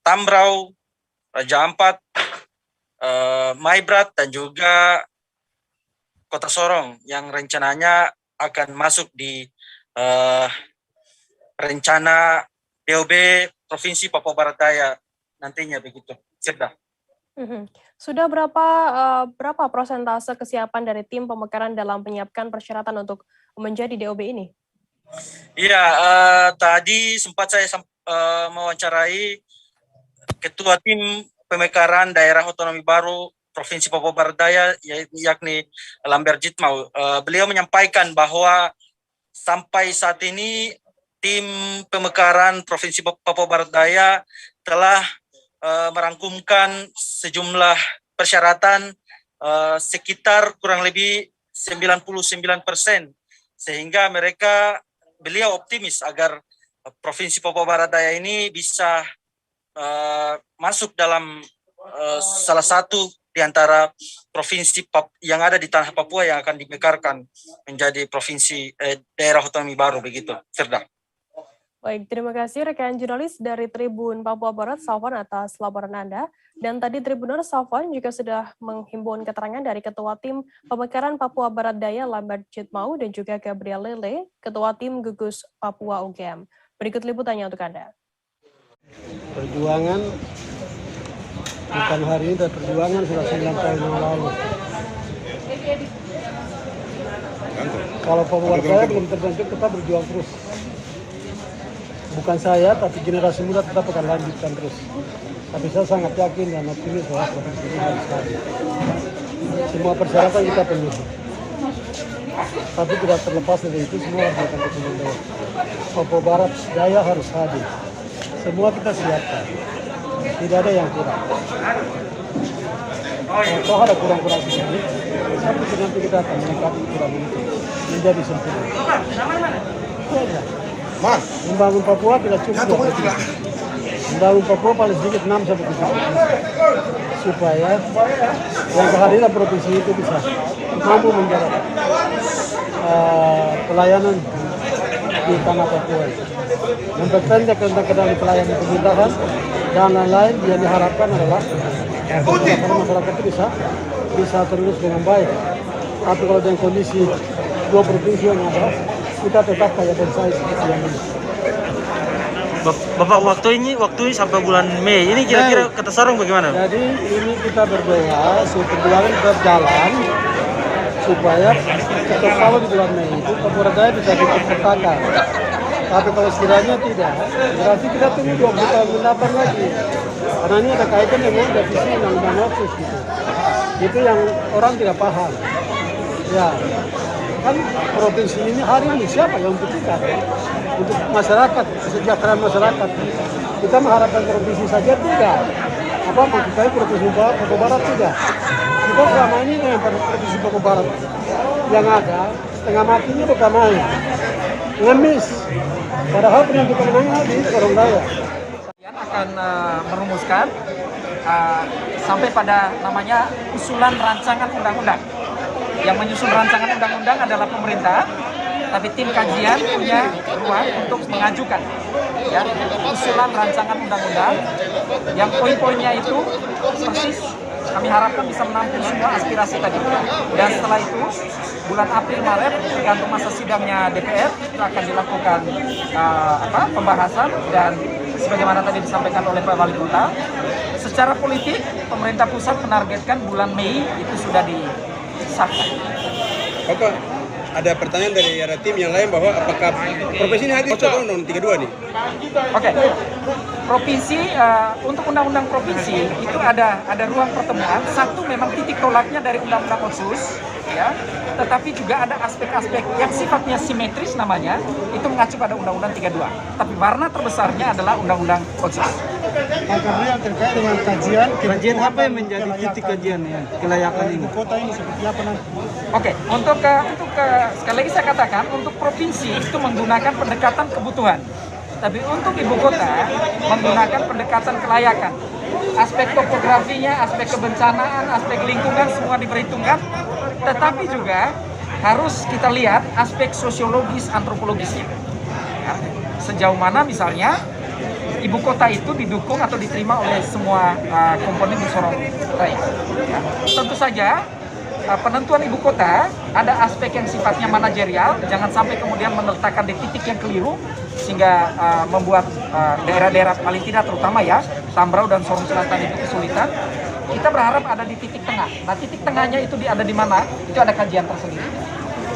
Tambrau, Raja Ampat, Maibrat, dan juga Kota Sorong yang rencananya akan masuk di rencana DOB Provinsi Papua Barat Daya nantinya begitu. Sudah. Sudah berapa persentase kesiapan dari tim pemekaran dalam menyiapkan persyaratan untuk menjadi DOB ini? Iya, tadi sempat saya mewawancarai Ketua Tim Pemekaran Daerah Otonomi Baru Provinsi Papua Barat Daya, yakni Lambert Jitmau. Beliau menyampaikan bahwa sampai saat ini tim pemekaran Provinsi Papua Barat Daya telah merangkumkan sejumlah persyaratan sekitar kurang lebih 99%, sehingga beliau optimis agar Provinsi Papua Barat Daya ini bisa masuk dalam salah satu di antara provinsi yang ada di tanah Papua yang akan dimekarkan menjadi provinsi daerah otonomi baru begitu, Firda. Baik, terima kasih rekan jurnalis dari Tribun Papua Barat, Safwan, atas laporan Anda. Dan tadi Tribuners Safwan juga sudah menghimpun keterangan dari Ketua Tim Pemekaran Papua Barat Daya Lambert Jitmau dan juga Gabriel Lele, Ketua Tim Gugus Papua UGM. Berikut liputannya untuk Anda. Perjuangan bukan hari ini, perjuangan sudah 9 tahun yang lalu. Kalau Papua Barat Daya belum terbentuk, kita berjuang terus. Bukan saya, tapi generasi muda tetap akan lanjutkan terus. Tapi saya sangat yakin dan optimis bahwa provinsi ini harus hadir. Semua persyaratan kita penuhi. Tapi tidak terlepas dari itu, semua harus akan bertanggung. Papua Barat Daya harus hadir. Semua kita siapkan. Tidak ada yang kurang. Kalau ada kurang-kurang sedikit, tapi nanti kita akan melengkapi kurang itu menjadi sempurna. Itu aja. Membangun Papua tidak cukup. Membangun Papua paling sedikit 6-7%. Supaya yang kehadiran provinsi itu bisa mampu menjaga pelayanan di tanah Papua. Memperpendek tentang kendali pelayanan pemerintahan dan lain-lain yang diharapkan adalah masyarakat itu bisa terurus dengan baik. Tapi kalau dengan kondisi dua provinsi yang ada, kita tetap kayak bonsai seperti yang ini. Bapak, waktu ini sampai bulan Mei, ini kira-kira Kota Sorong bagaimana? Jadi ini kita berdoa supaya berjalan supaya kalau di bulan Mei itu Papua Daya bisa dipetakan. Tapi kalau sekiranya tidak, berarti kita tunggu 20 tahun mendatang lagi. Karena ini ada kaitan dengan revisi undang-undang otsus gitu. Itu yang orang tidak paham. Ya, kan provinsi ini hari ini siapa yang membutuhkan untuk masyarakat, kesejahteraan masyarakat. Kita mengharapkan provinsi saja tidak. Apa kita provinsi Papua Barat tidak. Kita selama ini dengan provinsi Papua Barat yang ada setengah matinya bukan main, ngemis. Padahal penentu kemenangan di Sorong Daya. Akan merumuskan sampai pada namanya usulan rancangan undang-undang. Yang menyusun rancangan undang-undang adalah pemerintah, tapi tim kajian punya ruang untuk mengajukan ya usulan rancangan undang-undang yang poin-poinnya itu persis kami harapkan bisa menampung semua aspirasi tadi. Dan setelah itu bulan April Maret tergantung masa sidangnya DPR kita akan dilakukan pembahasan dan sebagaimana tadi disampaikan oleh Pak Wali Kota, secara politik pemerintah pusat menargetkan bulan Mei itu sudah disahkan. Bapak, ada pertanyaan dari tim yang lain bahwa apakah provinsi ini hadir atau Undang-Undang 32 nih? Oke. Provinsi untuk undang-undang provinsi itu ada ruang pertemuan. Satu memang titik tolaknya dari undang-undang otsus, ya. Tetapi juga ada aspek-aspek yang sifatnya simetris namanya, itu mengacu pada undang-undang 32. Tapi warna terbesarnya adalah undang-undang otsus. Karena yang terkait dengan kajian apa yang menjadi titik kajian ya, kelayakan ibu kota ini seperti apa nanti? Oke, untuk sekali lagi saya katakan untuk provinsi itu menggunakan pendekatan kebutuhan. Tapi untuk ibu kota menggunakan pendekatan kelayakan. Aspek topografinya, aspek kebencanaan, aspek lingkungan semua diperhitungkan. Tetapi juga harus kita lihat aspek sosiologis antropologisnya. Ya, sejauh mana misalnya ibu kota itu didukung atau diterima oleh semua komponen di Sorong Raya. Ya, tentu saja penentuan ibu kota ada aspek yang sifatnya manajerial, jangan sampai kemudian meletakkan di titik yang keliru sehingga membuat daerah-daerah paling tidak terutama ya Tambrau dan Sorong Selatan itu kesulitan. Kita berharap ada di titik tengah. Nah, titik tengahnya itu ada di mana? Itu ada kajian tersendiri.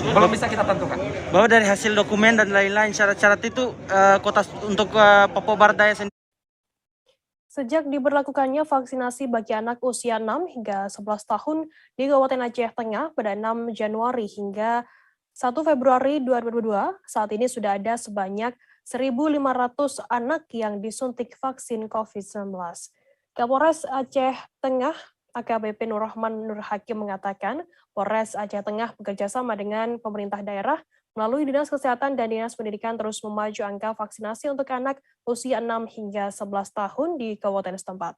Belum bisa kita tentukan. Bahwa dari hasil dokumen dan lain-lain syarat-syarat itu kota untuk Papua Barat Daya sendiri. Sejak diberlakukannya vaksinasi bagi anak usia 6 hingga 11 tahun di Kabupaten Aceh Tengah pada 6 Januari hingga 1 Februari 2022, saat ini sudah ada sebanyak 1.500 anak yang disuntik vaksin COVID-19. Kapolres Aceh Tengah AKBP Nur Rahman Nur Hakim mengatakan Polres Aceh Tengah bekerjasama dengan pemerintah daerah melalui Dinas Kesehatan dan Dinas Pendidikan terus memaju angka vaksinasi untuk anak usia 6 hingga 11 tahun di kabupaten setempat.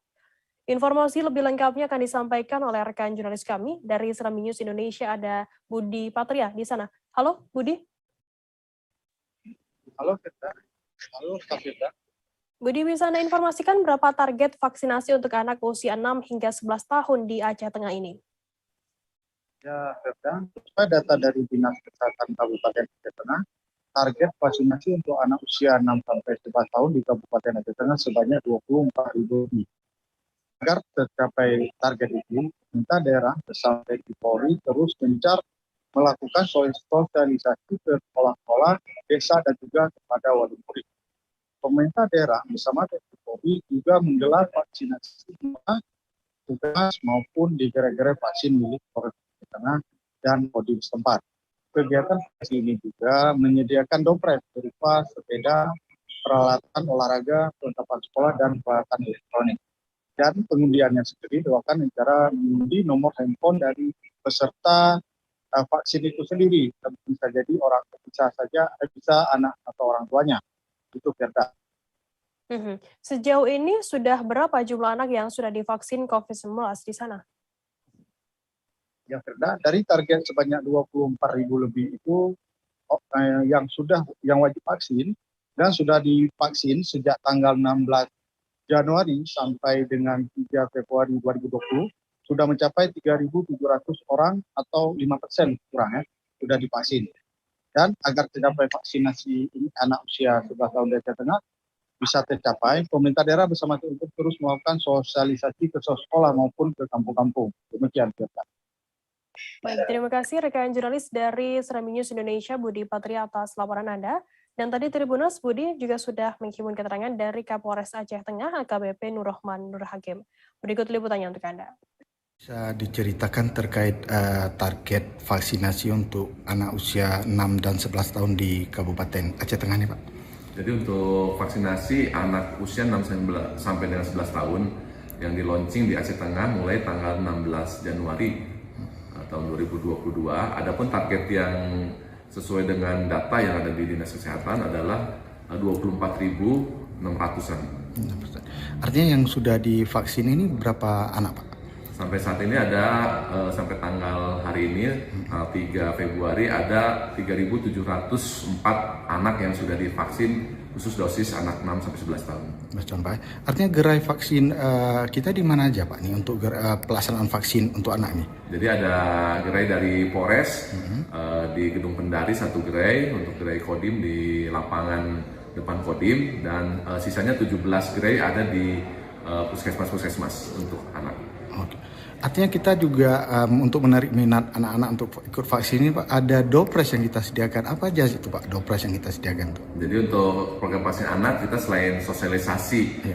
Informasi lebih lengkapnya akan disampaikan oleh rekan jurnalis kami dari Serambi News Indonesia, ada Budi Patria di sana. Halo Budi. Halo Firda. Halo Kak Firda. Budi, bisa Anda informasikan berapa target vaksinasi untuk anak usia 6 hingga 11 tahun di Aceh Tengah ini? Ya, Firda, sesuai data dari Dinas Kesehatan Kabupaten Aceh Tengah, target vaksinasi untuk anak usia 6 sampai 11 tahun di Kabupaten Aceh Tengah sebanyak 24.000 lebih. Agar tercapai target itu, pemerintah daerah bersama TNI Polri terus gencar melakukan sosialisasi ke sekolah-sekolah, desa, dan juga kepada wali murid. Pemerintah daerah bersama TNI Polri juga menggelar vaksinasi tugas maupun di gerai-gerai vaksin milik Polres Aceh Tengah dan Kodim setempat. Kegiatan vaksin ini juga menyediakan dompet berupa sepeda, peralatan olahraga, perlengkapan sekolah, dan peralatan elektronik. Dan pengundiannya sendiri dilakukan dengan cara mengundi nomor handphone dari peserta vaksin itu sendiri. Bisa jadi bisa anak atau orang tuanya. Itu Firda. Sejauh ini sudah berapa jumlah anak yang sudah divaksin COVID-19 di sana? Ya Firda, dari target sebanyak 24.000 lebih itu yang wajib vaksin dan sudah divaksin sejak tanggal 16 Januari sampai dengan 3 Februari 2020 sudah mencapai 3.700 orang atau 5% kurang sudah divaksin. Dan agar tercapai vaksinasi ini anak usia 11 tahun di Aceh Tengah bisa tercapai, pemerintah daerah bersama TNI terus melakukan sosialisasi ke sekolah maupun ke kampung-kampung. Demikian, Firda. Baik, terima kasih rekan jurnalis dari Serambi News Indonesia, Budi Patria, atas laporan Anda. Dan tadi Tribuners, Budi juga sudah menghimpun keterangan dari Kapolres Aceh Tengah, AKBP Nur Rahman Nur Hakim. Berikut liputannya untuk Anda. Bisa diceritakan terkait target vaksinasi untuk anak usia 6 dan 11 tahun di Kabupaten Aceh Tengah ini, Pak? Jadi untuk vaksinasi anak usia 6 sampai dengan 11 tahun yang di launching di Aceh Tengah mulai tanggal 16 Januari tahun 2022. Adapun target yang sesuai dengan data yang ada di Dinas Kesehatan adalah 24.600-an. Artinya yang sudah divaksin ini berapa anak, Pak? Sampai saat ini ada sampai tanggal hari ini 3 Februari ada 3.704 anak yang sudah divaksin khusus dosis anak 6 sampai 11 tahun. Artinya gerai vaksin kita di mana aja, Pak, nih untuk pelaksanaan vaksin untuk anak ini? Jadi ada gerai dari Polres di Gedung Pendari, satu gerai untuk gerai Kodim di lapangan depan Kodim, dan sisanya 17 gerai ada di puskesmas untuk anak. Oke. Artinya kita juga untuk menarik minat anak-anak untuk ikut vaksin ini, Pak, ada dopres yang kita sediakan. Apa aja itu, Pak, dopres yang kita sediakan? Jadi untuk program vaksin anak kita selain sosialisasi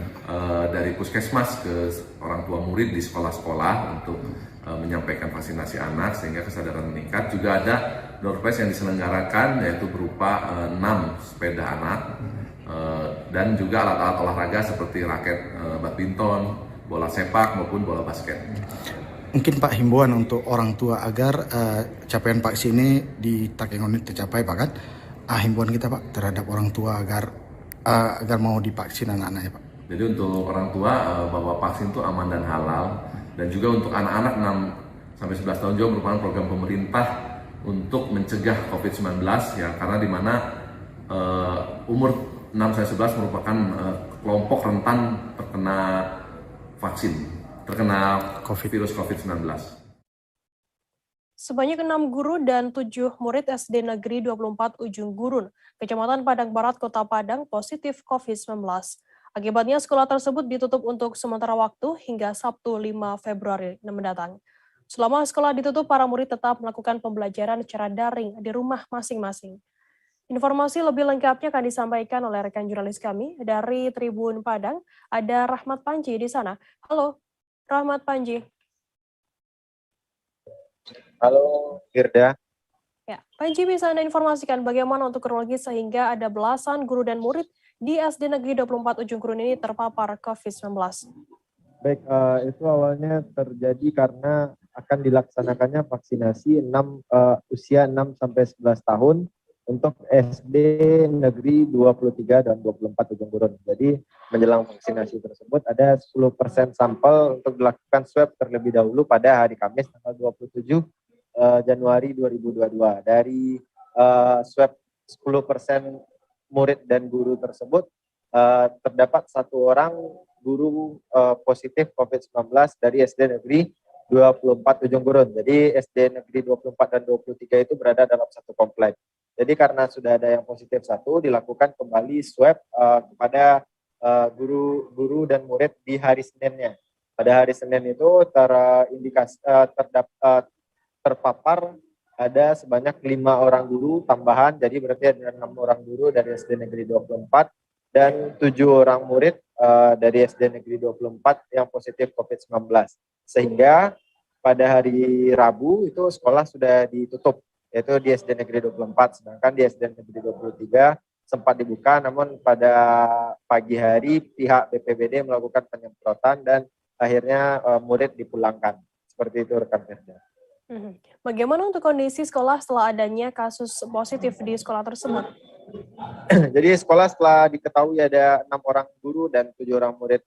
dari puskesmas ke orang tua murid di sekolah-sekolah untuk menyampaikan vaksinasi anak sehingga kesadaran meningkat, juga ada dopres yang diselenggarakan yaitu berupa 6 sepeda anak dan juga alat-alat olahraga seperti raket badminton, bola sepak maupun bola basket. Mungkin Pak, himbauan untuk orang tua agar capaian vaksin ini di Takengon ini tercapai, Pak, kan? Himbauan kita, Pak, terhadap orang tua agar mau divaksin anak-anaknya, Pak. Jadi untuk orang tua bahwa vaksin itu aman dan halal, dan juga untuk anak-anak 6 sampai 11 tahun juga merupakan program pemerintah untuk mencegah COVID-19 ya, karena di mana umur 6-11 merupakan kelompok rentan terkena virus COVID-19. Sebanyak 6 guru dan 7 murid SD Negeri 24 Ujung Gurun, Kecamatan Padang Barat, Kota Padang positif COVID-19. Akibatnya sekolah tersebut ditutup untuk sementara waktu hingga Sabtu 5 Februari mendatang. Selama sekolah ditutup, para murid tetap melakukan pembelajaran secara daring di rumah masing-masing. Informasi lebih lengkapnya akan disampaikan oleh rekan jurnalis kami dari Tribun Padang. Ada Rahmat Panji di sana. Halo, Rahmat Panji. Halo, Firda. Ya, Panji, bisa Anda informasikan bagaimana untuk kronologi sehingga ada belasan guru dan murid di SD Negeri 24 Ujung Gurun ini terpapar COVID-19? Baik, itu awalnya terjadi karena akan dilaksanakannya vaksinasi usia 6-11 tahun untuk SD Negeri 23 dan 24 Ujung Gurun. Jadi menjelang vaksinasi tersebut ada 10% sampel untuk dilakukan swab terlebih dahulu pada hari Kamis tanggal 27 Januari 2022. Dari swab 10% murid dan guru tersebut terdapat 1 orang guru positif COVID-19 dari SD Negeri 24 Ujung Gurun. Jadi SD Negeri 24 dan 23 itu berada dalam satu komplek. Jadi karena sudah ada yang positif 1, dilakukan kembali swab kepada guru dan murid di hari Seninnya. Pada hari Senin itu terpapar ada sebanyak 5 orang guru tambahan, jadi berarti ada 6 orang guru dari SD Negeri 24 dan 7 orang murid dari SD Negeri 24 yang positif COVID-19. Sehingga pada hari Rabu itu sekolah sudah ditutup, yaitu di SD Negeri 24, sedangkan di SD Negeri 23 sempat dibuka, namun pada pagi hari pihak BPBD melakukan penyemprotan dan akhirnya murid dipulangkan. Seperti itu rekan Firda. Bagaimana untuk kondisi sekolah setelah adanya kasus positif di sekolah tersebut? Jadi sekolah setelah diketahui ada 6 orang guru dan 7 orang murid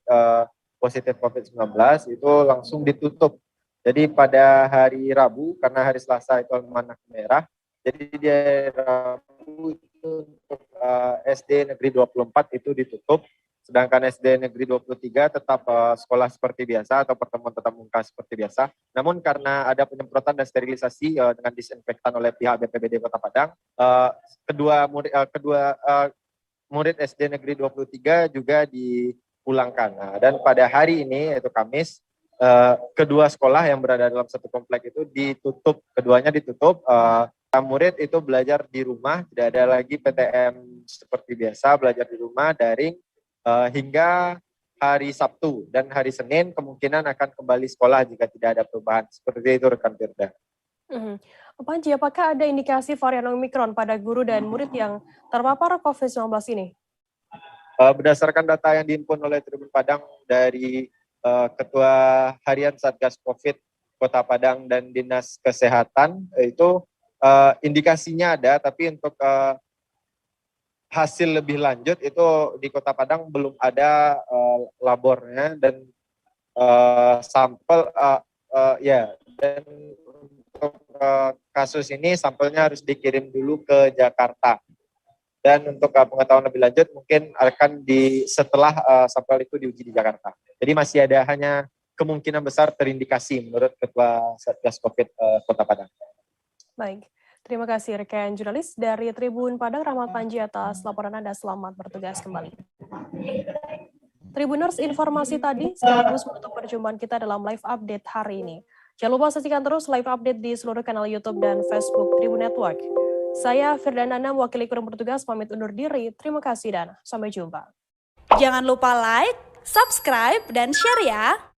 positif COVID-19 itu langsung ditutup. Jadi pada hari Rabu, karena hari Selasa itu almanak merah, jadi di hari Rabu itu untuk SD Negeri 24 itu ditutup, sedangkan SD Negeri 23 tetap sekolah seperti biasa atau pertemuan tatap muka seperti biasa. Namun karena ada penyemprotan dan sterilisasi dengan disinfektan oleh pihak BPBD Kota Padang, kedua murid SD Negeri 23 juga dipulangkan. Nah, dan pada hari ini, yaitu Kamis, kedua sekolah yang berada dalam satu komplek itu ditutup, keduanya ditutup. Murid itu belajar di rumah, tidak ada lagi PTM seperti biasa, belajar di rumah, daring, hingga hari Sabtu dan hari Senin kemungkinan akan kembali sekolah jika tidak ada perubahan. Seperti itu rekan Firda. Panji, apakah ada indikasi varian Omikron pada guru dan murid yang terpapar COVID-19 ini? Berdasarkan data yang dihimpun oleh Tribun Padang dari Ketua Harian Satgas COVID Kota Padang dan Dinas Kesehatan, itu indikasinya ada, tapi untuk hasil lebih lanjut itu di Kota Padang belum ada labornya dan sampel dan untuk kasus ini sampelnya harus dikirim dulu ke Jakarta. Dan untuk pengetahuan lebih lanjut mungkin akan setelah sampel itu diuji di Jakarta. Jadi masih ada hanya kemungkinan besar terindikasi menurut Ketua Satgas Covid Kota Padang. Baik. Terima kasih rekan jurnalis dari Tribun Padang, Rahmat Panji, atas laporan Anda. Selamat bertugas kembali. Tribuners, informasi tadi sekaligus menutup perjumpaan kita dalam live update hari ini. Jangan lupa saksikan terus live update di seluruh kanal YouTube dan Facebook Tribun Network. Saya Firda Nana, mewakili kru bertugas, pamit undur diri. Terima kasih dan sampai jumpa. Jangan lupa like, subscribe, dan share ya.